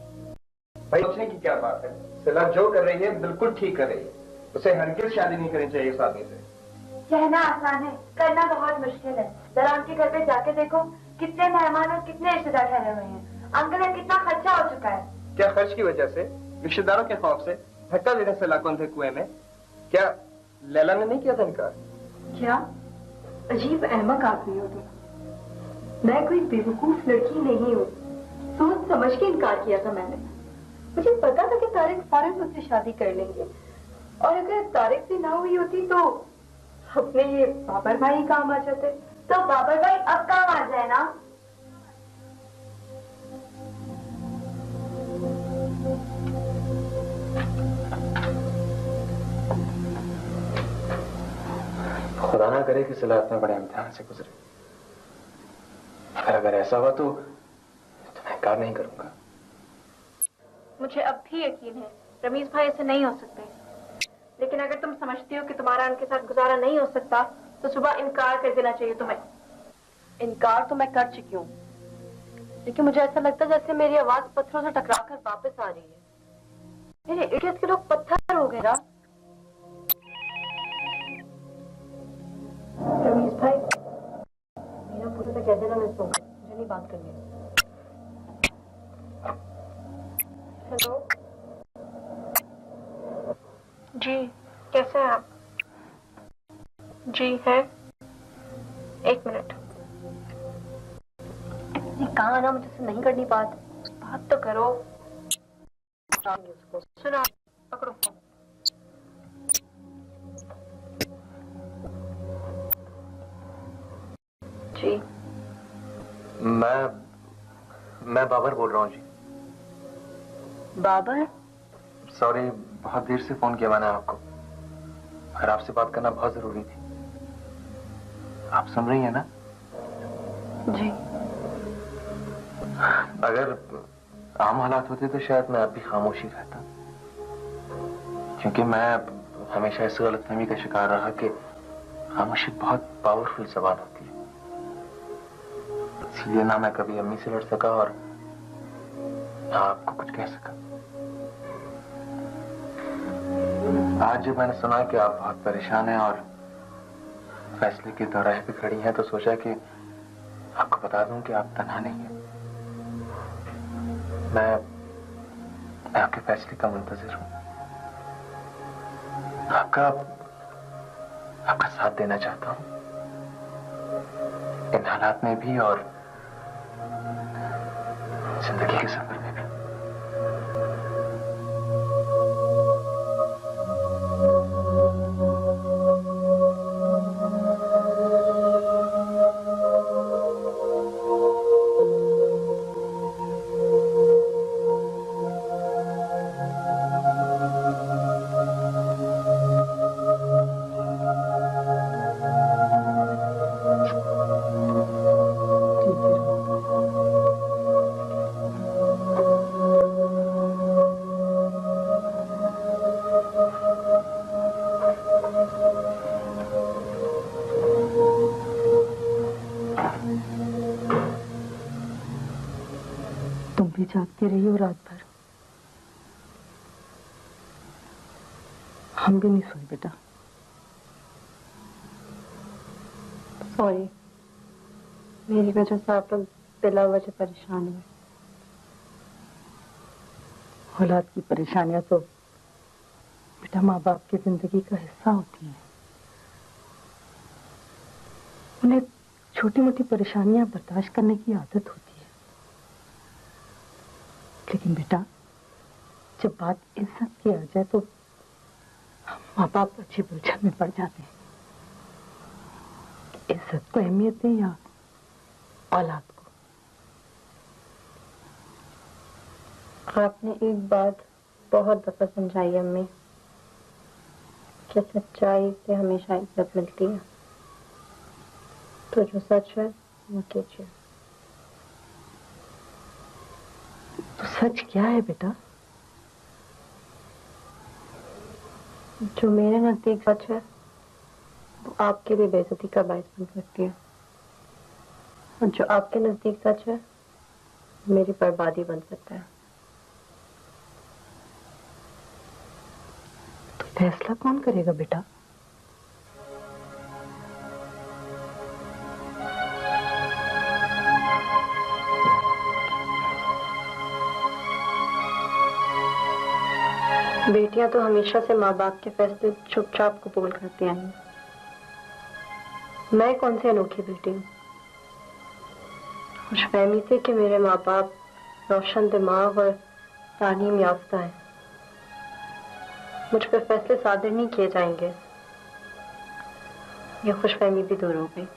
भाई सोचने की क्या बात है, सिला जो कर रही है बिल्कुल ठीक कर रही है। उसे हरगिज शादी नहीं करनी चाहिए इस आदमी से। कहना आसान है, करना बहुत मुश्किल है। जरा उनके घर पे जाके देखो, कितने मेहमान और कितने रिश्तेदार ठहरे हुए हैं। अंकल का कितना खर्चा हो चुका है। क्या खर्च की वजह से, रिश्तेदारों के खौफ से धक्का देने से लाखों थे कुएं में? क्या लैला ने नहीं किया था इनकार? क्या अजीब अहमक आदमी हो तुम। मैं कोई बेवकूफ लड़की नहीं हूँ, सोच समझ के इनकार किया था मैंने। मुझे पता था कि तारिक फौरन मुझसे शादी कर लेंगे, और अगर तारिक से ना हुई होती तो अपने ये बाबर भाई काम आ जाते। तो बाबर भाई अब काम आ जाए ना। खुदा ना करे कि सिला इतने बड़े इम्तिहान से गुजरे। अगर ऐसा हुआ तो मैं इनकार नहीं करूंगा। मुझे अब भी यकीन है रमीज भाई ऐसे नहीं हो सकते, लेकिन अगर तुम समझती हो कि तुम्हारा उनके साथ गुजारा नहीं हो सकता तो सुबह इनकार कर देना चाहिए तुम्हें। इनकार तो मैं कर चुकी हूँ, लेकिन मुझे ऐसा लगता है जैसे मेरी आवाज पत्थरों से टकराकर वापस आ रही है। मेरे इडियट के लोग पत्थर हो गए ना। रमीज भाई, मेरा पूरा से कह देना, मैं सोऊंगा, मुझे नहीं बात करनी। हेलो जी, कैसे हैं आप? जी है, एक मिनट। कहाँ ना, मुझसे नहीं करनी बात तो करो। सुनो, पकड़ो फोन। जी, मैं बाबर बोल रहा हूँ जी। बाबर? सॉरी, बहुत देर से फोन किया मैंने आपको, और आपसे बात करना बहुत जरूरी थी। आप सुन रही हैं ना? जी। अगर आम हालात होते तो शायद मैं अब भी खामोशी रहता, क्योंकि मैं हमेशा इस गलतफहमी का शिकार रहा कि खामोशी बहुत पावरफुल जबान होती है। इसलिए ना मैं कभी अम्मी से लड़ सका और ना आपको कुछ कह सका। आज जब मैंने सुना कि आप बहुत परेशान हैं और फैसले के दौराहे पे खड़ी हैं, तो सोचा कि आपको बता दूं कि आप तन्हा नहीं हैं। मैं आपके फैसले का मुंतजिर हूं। आपका साथ देना चाहता हूं, इन हालात में भी और जिंदगी के सफर में भी। जागती रही हो रात भर? हम भी नहीं सोए बेटा। सॉरी, मेरी वजह से आप लोग बिला वजह परेशान हुए। औलाद की परेशानियां तो बेटा माँ बाप की जिंदगी का हिस्सा होती हैं। उन्हें छोटी मोटी परेशानियां बर्दाश्त करने की आदत होती है, लेकिन बेटा जब बात इज्जत की आ जाए तो माँ बाप अच्छी उलझन में पड़ जाते हैं। इज्जत को अहमियत दें या औलाद को? आपने एक बात बहुत दफा समझाई अम्मी कि सच्चाई से हमेशा इज्जत मिलती है, तो जो सच है वो कीजिए। तो सच क्या है बेटा? जो मेरे नजदीक सच है वो आपके लिए बेइज्जती का बायस बन सकती है, और जो आपके नजदीक सच है मेरी बर्बादी बन सकता है। तो फैसला कौन करेगा बेटा? बेटियां तो हमेशा से माँ बाप के फैसले चुपचाप कबूल करती आई हैं। मैं कौन सी अनोखी बेटी हूँ? खुशफहमी से कि मेरे माँ बाप रोशन दिमाग और तालीम याफ्ता है, मुझ पर फैसले सादर नहीं किए जाएंगे, ये खुशफहमी भी दूर हो गई।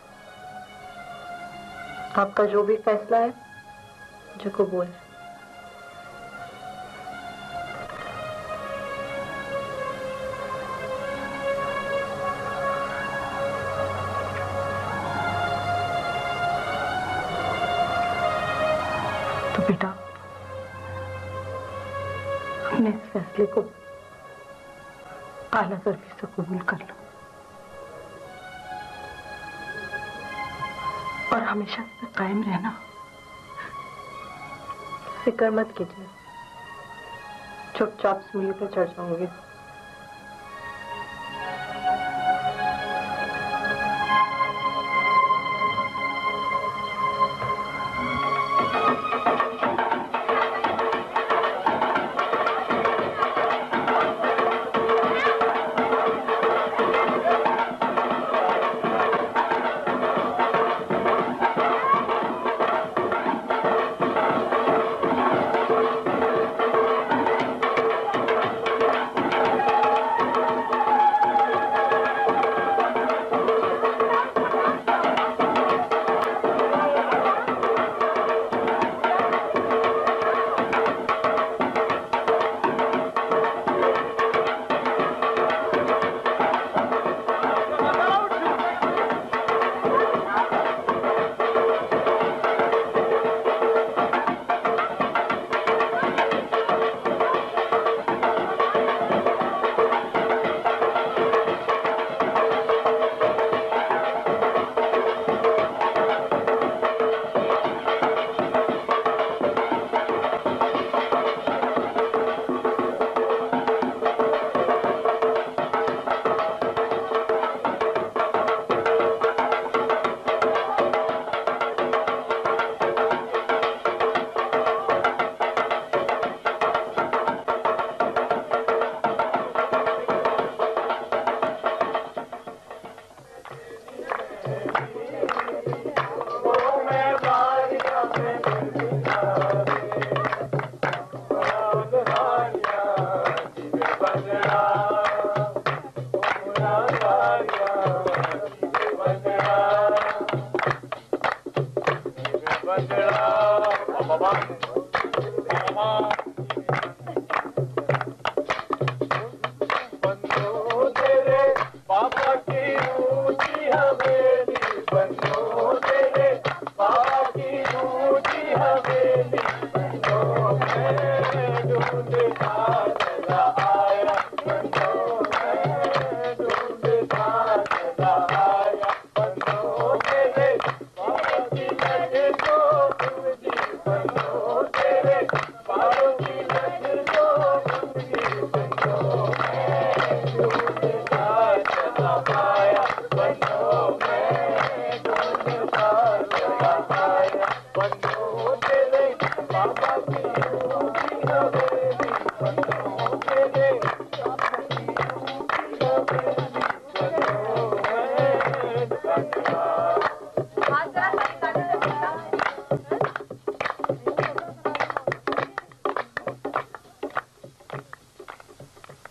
आपका जो भी फैसला है मुझे कबूल है। तो बेटा अपने इस फैसले को आला ज़र्फी से कबूल कर लो और हमेशा इस पे कायम रहना। फिक्र मत कीजिए, चुपचाप सूली पर चढ़ जाऊंगी।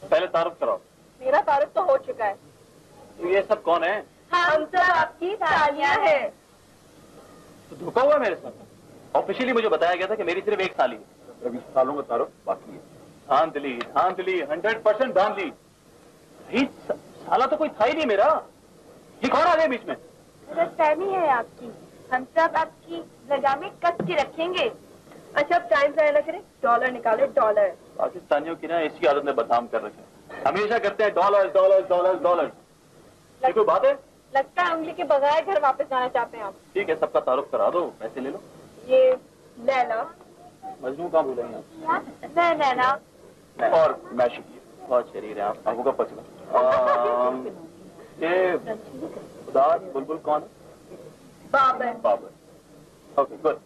पहले तारुफ कराओ। मेरा तारुफ तो हो चुका है। तो ये सब कौन है? हम सब आपकी सालियां हैं। तो धोखा हुआ मेरे साथ। ऑफिशियली मुझे बताया गया था कि मेरी सिर्फ एक साली है। 20 सालों का तारुफ बाकी है। धांधली 100% धांधली। साला तो कोई था ही नहीं मेरा। ये कौन आ गया बीच में? गलतफहमी है आपकी। हम सब आपकी लगामें कस के रखेंगे। अच्छा अब टाइम जाया ना करें, डॉलर निकाले डॉलर। पाकिस्तानियों की ना इसी आदत में बदनाम कर रखे। हमेशा करते हैं डॉलर डॉलर डॉलर डॉलर। ये कोई बात है? लगता है उंगली के बगैर घर वापस जाना चाहते हैं आप। ठीक है, सबका तारुफ करा दो, पैसे ले लो। ये लैला। मजनू कहाँ भूलेंगे आप? नैना। और मैं शुक्रिया, बहुत शरीर है आप। आपको कब पता चला? ये उदास बुलबुल कौन है? बाबर। बाबर। Okay good.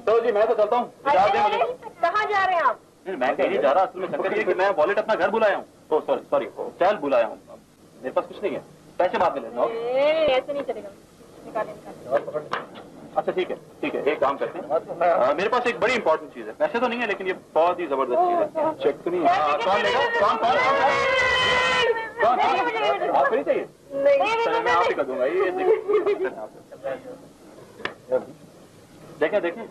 तो जी मैं तो चलता हूँ। कहाँ जा रहे हैं आप? मैं कहीं नहीं जा रहा। असल में चक्कर ये कि मैं वॉलेट अपना घर बुलाया हूँ। ओह सॉरी चैल बुलाया हूँ। मेरे पास कुछ नहीं है, पैसे बाद में लेना। ऐसे नहीं चलेगा। निकाले। अच्छा ठीक है, एक काम करते हैं। मेरे पास एक बड़ी इंपॉर्टेंट चीज है। पैसे तो नहीं है लेकिन ये बहुत ही जबरदस्त चीज है। चेक तो नहीं है। कौन लेगा? कौन आपको नहीं चाहिए? चलो मैं आप ही कर दूंगा। ये देखें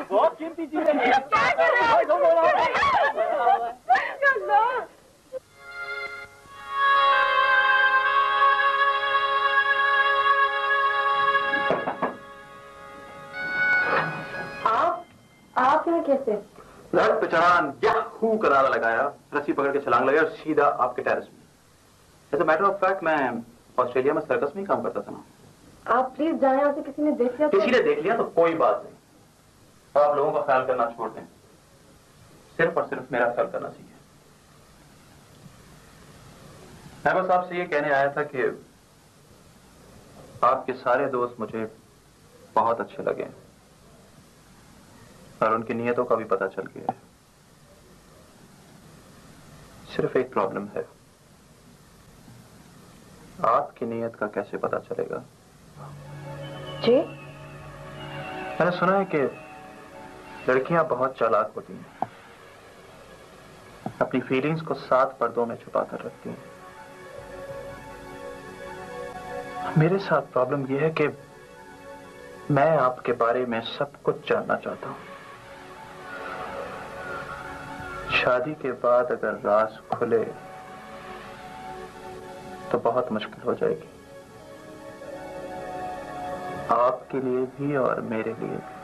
बहुत कीमती चीज है। आप यहाँ कैसे? लड़क पे चढ़ान याहू का नारा लगाया, रस्सी पकड़ के छलांग लगाया और सीधा आपके टेरेस में। As a matter of fact मैं ऑस्ट्रेलिया में सर्कस में ही काम करता था ना। आप प्लीज जाएं, उसे किसी ने देख लिया? किसी ने देख लिया तो कोई बात नहीं। आप लोगों का ख्याल करना छोड़ दें, सिर्फ और सिर्फ मेरा ख्याल करना सीखें। मैं बस आपसे ये कहने आया था कि आपके सारे दोस्त मुझे बहुत अच्छे लगे और उनकी नीयतों का भी पता चल गया है। सिर्फ एक प्रॉब्लम है, आपकी नीयत का कैसे पता चलेगा? जी? मैंने सुना है कि लड़कियां बहुत चालाक होती हैं, अपनी फीलिंग्स को 7 पर्दों में छुपा कर रखती हैं। मेरे साथ प्रॉब्लम यह है कि मैं आपके बारे में सब कुछ जानना चाहता हूं। शादी के बाद अगर राज खुले तो बहुत मुश्किल हो जाएगी, आपके लिए भी और मेरे लिए भी।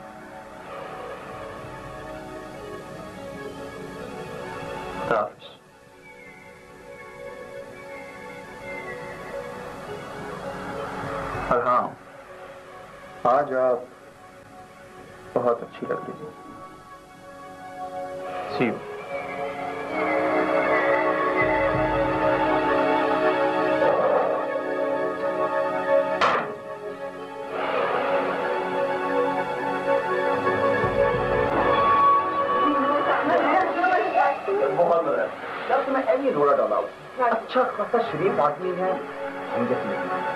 हाफिज। और हाँ, आज आप बहुत अच्छी लग रही हैं। सी यू। जब तुम्हें ऐसी रोड़ा डाला अच्छा खासा शरीफ आदमी है,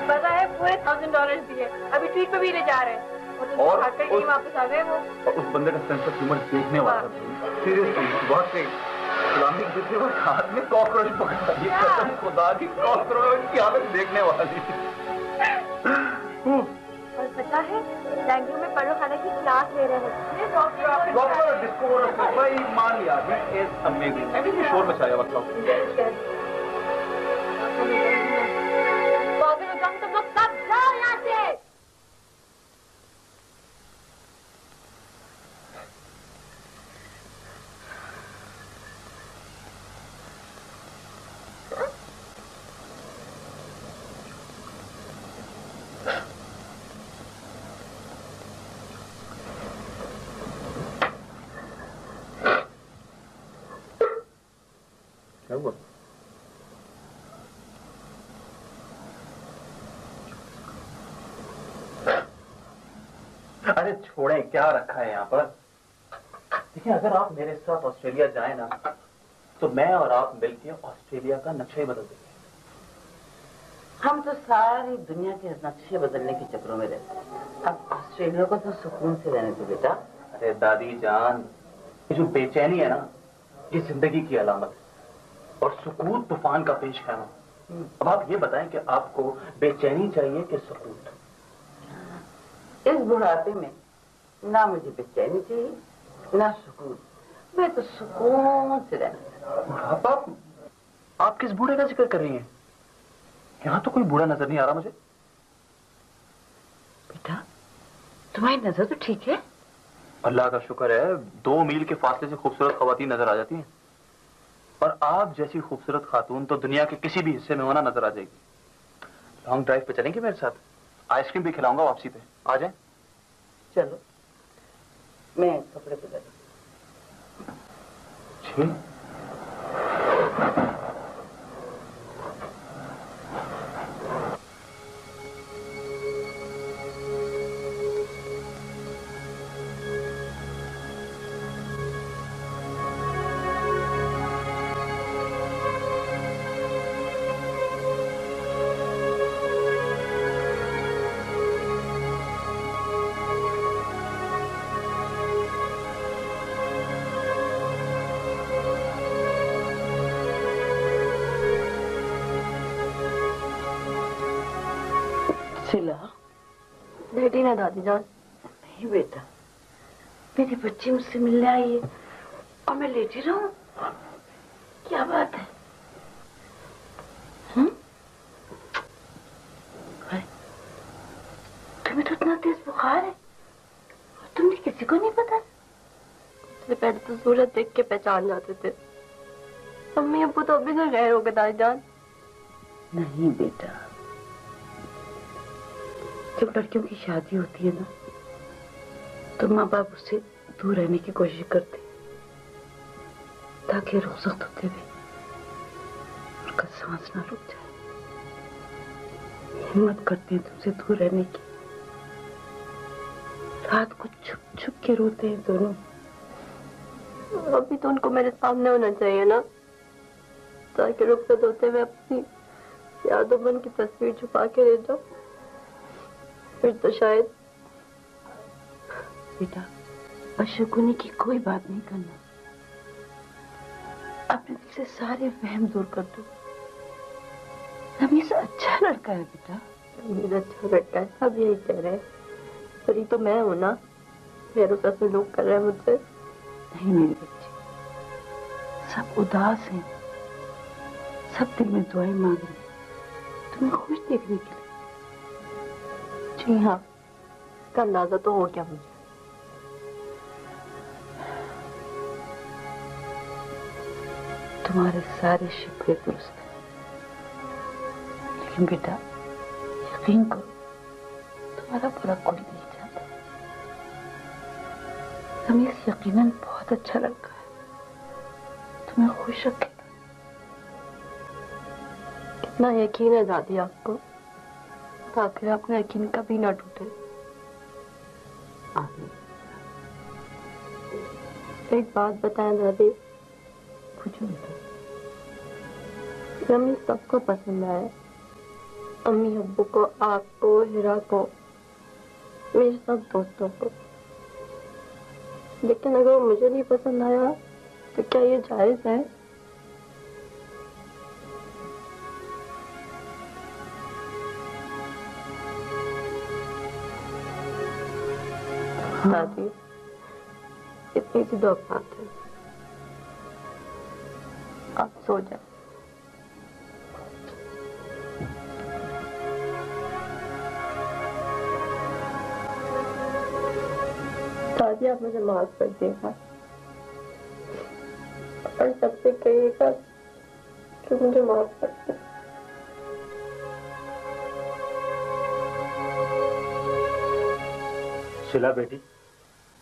पता है पूरे $1000 दिए, अभी ट्वीट पे भी ले जा रहे हैं और नहीं वापस आ गए वो। उस बंदे का सेंस ऑफ ह्यूमर देखने वाला था। सीरियसली बहुत से गुलामी दूसरे वक्त हाथ में कॉकरोच पकड़ा, ये कसम खुदा की कॉकरोच की हालत देखने वाली। और पता है बेंगलुरु में पढ़ो खाना की क्लास ले रहे हैं। डॉक्टर डिस्कोवर भाई मान लिया इज अमेजिंग। मैं भी शोर मचाया वक्त तुम लोग सब जाओ यहाँ से। क्या हुआ? अरे छोड़ें, क्या रखा है यहाँ पर। देखिए अगर आप मेरे साथ ऑस्ट्रेलिया जाए ना तो मैं और आप मिलकर ऑस्ट्रेलिया का नक्शा ही बदल देंगे। हम तो सारी दुनिया के नक्शे बदलने के चक्रों में रहते हैं। अब ऑस्ट्रेलिया को तो सुकून से रहने दो बेटा। अरे दादी जान, ये जो बेचैनी है ना, ये जिंदगी की अलामत है और सुकून तूफान का पेश खैमा। अब आप ये बताएं कि आपको बेचैनी चाहिए कि सुकून? इस बुढ़ापे में ना मुझे बेचैनी चाहिए ना सुकून। मैं तो सुकून से रहना। बुढ़ापा? आप किस बूढ़े का जिक्र कर रही हैं? यहाँ तो कोई बूढ़ा नजर नहीं आ रहा मुझे। बेटा तुम्हारी नजर तो ठीक है। अल्लाह का शुक्र है, 2 मील के फासले से खूबसूरत खवातीन नजर आ जाती हैं। और आप जैसी खूबसूरत खातून तो दुनिया के किसी भी हिस्से में होना नजर आ जाएगी। लॉन्ग ड्राइव पे चलेंगे मेरे साथ? आइसक्रीम भी खिलाऊंगा वापसी पे, आ जाए। चलो मैं कपड़े बदल। जी लेटी ना दादी जान। नहीं बेटा, मेरी बच्ची मुझसे मिलने आई है और मैं लेटी रहूं? क्या बात है? तुम्हें तो इतना तेज बुखार है और तुमने किसी को नहीं पता? सबसे पहले तो सूरत देख के पहचान जाते थे। मम्मी अब्बू तो अभी से गैर हो गए दादी जान। नहीं बेटा, जब लड़कियों की शादी होती है ना तो माँ बाप उससे दूर रहने की कोशिश करते ताकि रुखसत होते हुए उनका सांस ना रुक जाए। हिम्मत करते हैं तुमसे दूर रहने की। रात को छुप छुप के रोते हैं दोनों। अभी तो उनको मेरे सामने होना चाहिए ना, ताकि रुखसत होते हुए अपनी यादों मन की तस्वीर छुपा के ले जाओ। फिर तो शायद। बेटा अशकुनी की कोई बात नहीं करना। अपने दिल से सारे वहम दूर कर दो। रमीज अच्छा लड़का है बेटा। रमीज अच्छा लड़का है, सब यही कह रहे हैं। पर ये तो मैं हूं ना, मेरे साथ में लोग कर रहे हैं मुझसे। नहीं मेरी बच्ची, सब उदास हैं, सब दिल में दुआएं मांग रहे हैं तुम्हें खुश देखने के लिए। जी हाँ, इसका अंदाजा तो हो गया मुझे। तुम्हारे सारे शिकवे दुरुस्त हैं, लेकिन बेटा यकीन करो तुम्हारा बुरा कोई नहीं चाहता। रमेश यकीनन बहुत अच्छा लड़का है, तुम्हें खुश रखेगा। कितना यकीन है दादी आपको, ताकि आपका यकीन कभी ना टूटे। एक बात बताएं दादी। पूछो बेटा। रमीज सबको पसंद आया, अम्मी अब्बू को, आपको, हिरा को, मेरे सब दोस्तों को। लेकिन अगर वो मुझे नहीं पसंद आया तो क्या ये जायज है? दादी इतनी सी दो बात है, आप सो जाए। दादी आप मुझे माफ कर देगा और सबसे कहिएगा कि मुझे माफ कर दे। शिला बेटी,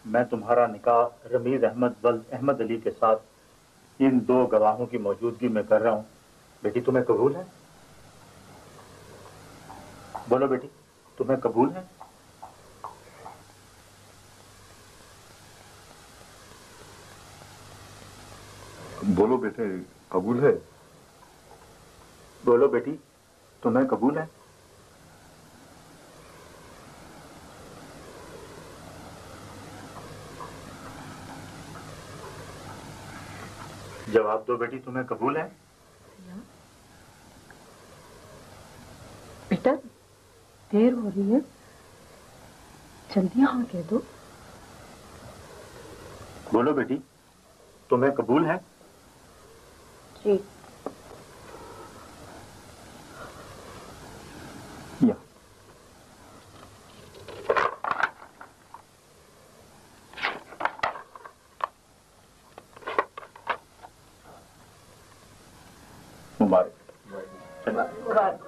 मैं तुम्हारा निकाह रमीज अहमद वल्द अहमद अली के साथ इन 2 गवाहों की मौजूदगी में कर रहा हूं। बेटी तुम्हें कबूल है? बोलो बेटी, तुम्हें कबूल है? बोलो बेटे, कबूल है? बोलो बेटी, तुम्हें कबूल है? जवाब दो बेटी, तुम्हें कबूल है? बेटा देर हो रही है, जल्दी हाँ कह दो। बोलो बेटी, तुम्हें कबूल है? जी। या मुबारक। मुबारक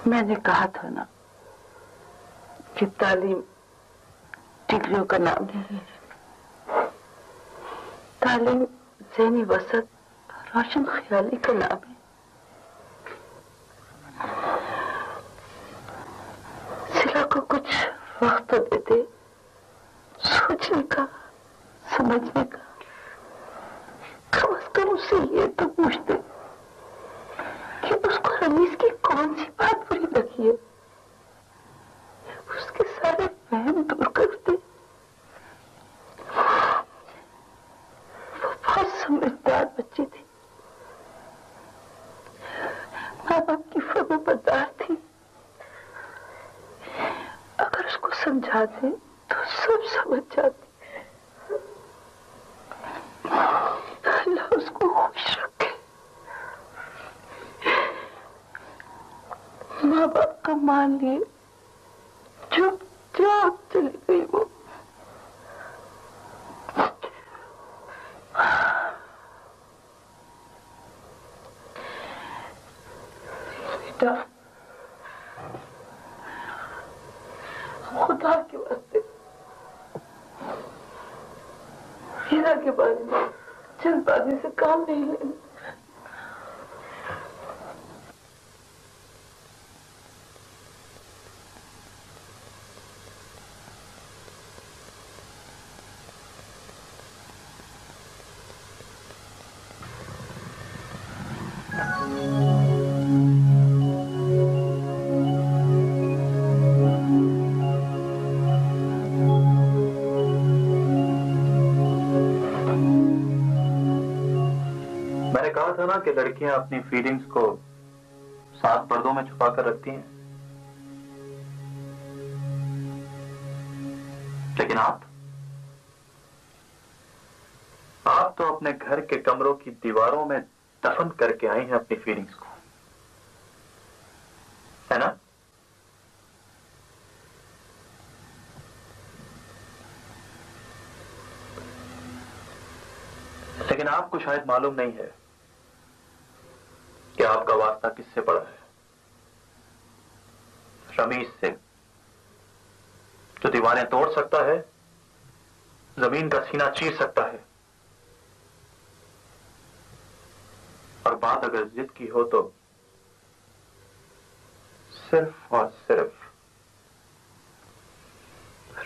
मैंने कहा था ना कि तालीम डिग्रियों का नाम नहीं है। तालीम ज़हनी वसत, रोशन ख्याली का नाम है। सिला को कुछ वक्त तो देते सोचने का, समझने का। कम से कम उससे ये तो पूछते कि उसको रमीज की कौन सी बात बुरी लगी है, उसके सारे वहम दूर करते। वो बहुत समझदार बच्ची थी, माँ बाप की फर्माबरदार थी। अगर उसको समझा दे तो सब समझ जाती। अल्लाह उसको खुश रखे। माँ बाप का मान लिए चुपचाप चली गई वो। बेटा खुदा के वास्ते हीरा के बारे में जल्दबाजी से काम नहीं लेना। मैंने कहा था ना कि लड़कियां अपनी फीलिंग्स को 7 पर्दों में छुपा कर रखती हैं, लेकिन आप तो अपने घर के कमरों की दीवारों में दफन करके आई हैं अपनी फीलिंग्स को, है ना? लेकिन आपको शायद मालूम नहीं है कि आपका वास्ता किससे पड़ा है। रमीज से, जो दीवारें तोड़ सकता है, जमीन का सीना चीर सकता है, और बात अगर जिद की हो तो सिर्फ और सिर्फ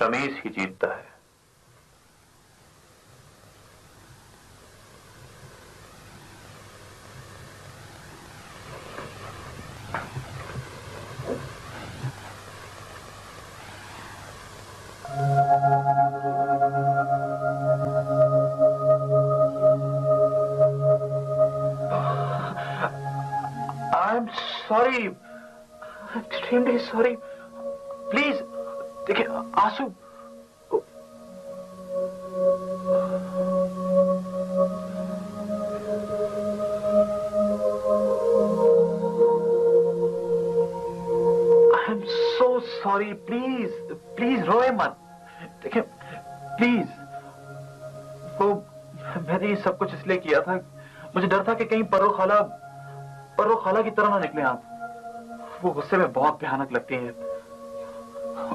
रमीज ही जीतता है। Sorry, extremely sorry. प्लीज देखिए, आंसू I am so sorry. Please please रोए मत। देखिए प्लीज, वो मैंने ये सब कुछ इसलिए किया था, मुझे डर था कि कहीं पर्रो खाला की तरह ना निकले आप। वो गुस्से में बहुत भयानक लगती हैं।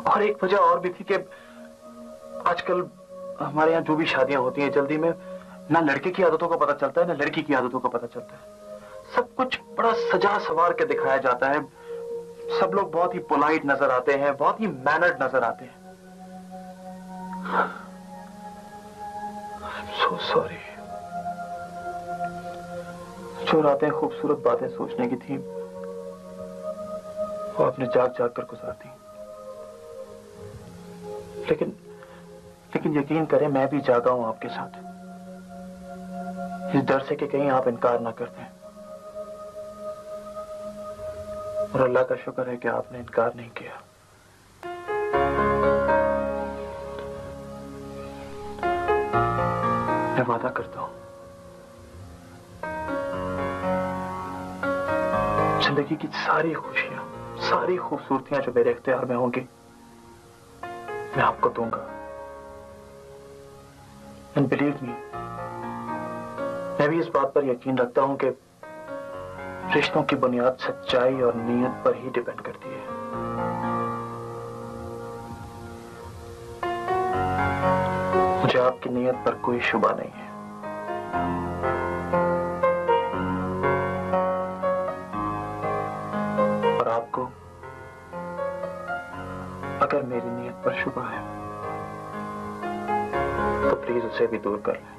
और एक वजह और भी थी कि आजकल हमारे यहाँ जो भी शादियां होती हैं जल्दी में, ना लड़के की आदतों का पता चलता है ना लड़की की आदतों का पता चलता है। सब कुछ बड़ा सजा सवार के दिखाया जाता है। सब लोग बहुत ही पोलाइट नजर आते हैं, बहुत ही मैनर्ड नजर आते हैं। So sorry. जो रातें खूबसूरत बातें सोचने की थी वो आपने जाग जाग कर गुजार दी। लेकिन यकीन करें, मैं भी जागा हूं आपके साथ, इस डर से कि कहीं आप इनकार ना कर दें। और अल्लाह का शुक्र है कि आपने इनकार नहीं किया। मैं वादा करता हूं, जिंदगी की सारी खुशियां, सारी खूबसूरतियां जो मेरे इख्तियार में होंगी, मैं आपको दूंगा। एंड बिलीव मी, मैं भी इस बात पर यकीन रखता हूं कि रिश्तों की बुनियाद सच्चाई और नीयत पर ही डिपेंड करती है। मुझे आपकी नीयत पर कोई शुबा नहीं है। और आपको अगर मेरी नीयत पर शुबा है तो प्लीज उसे भी दूर कर लें।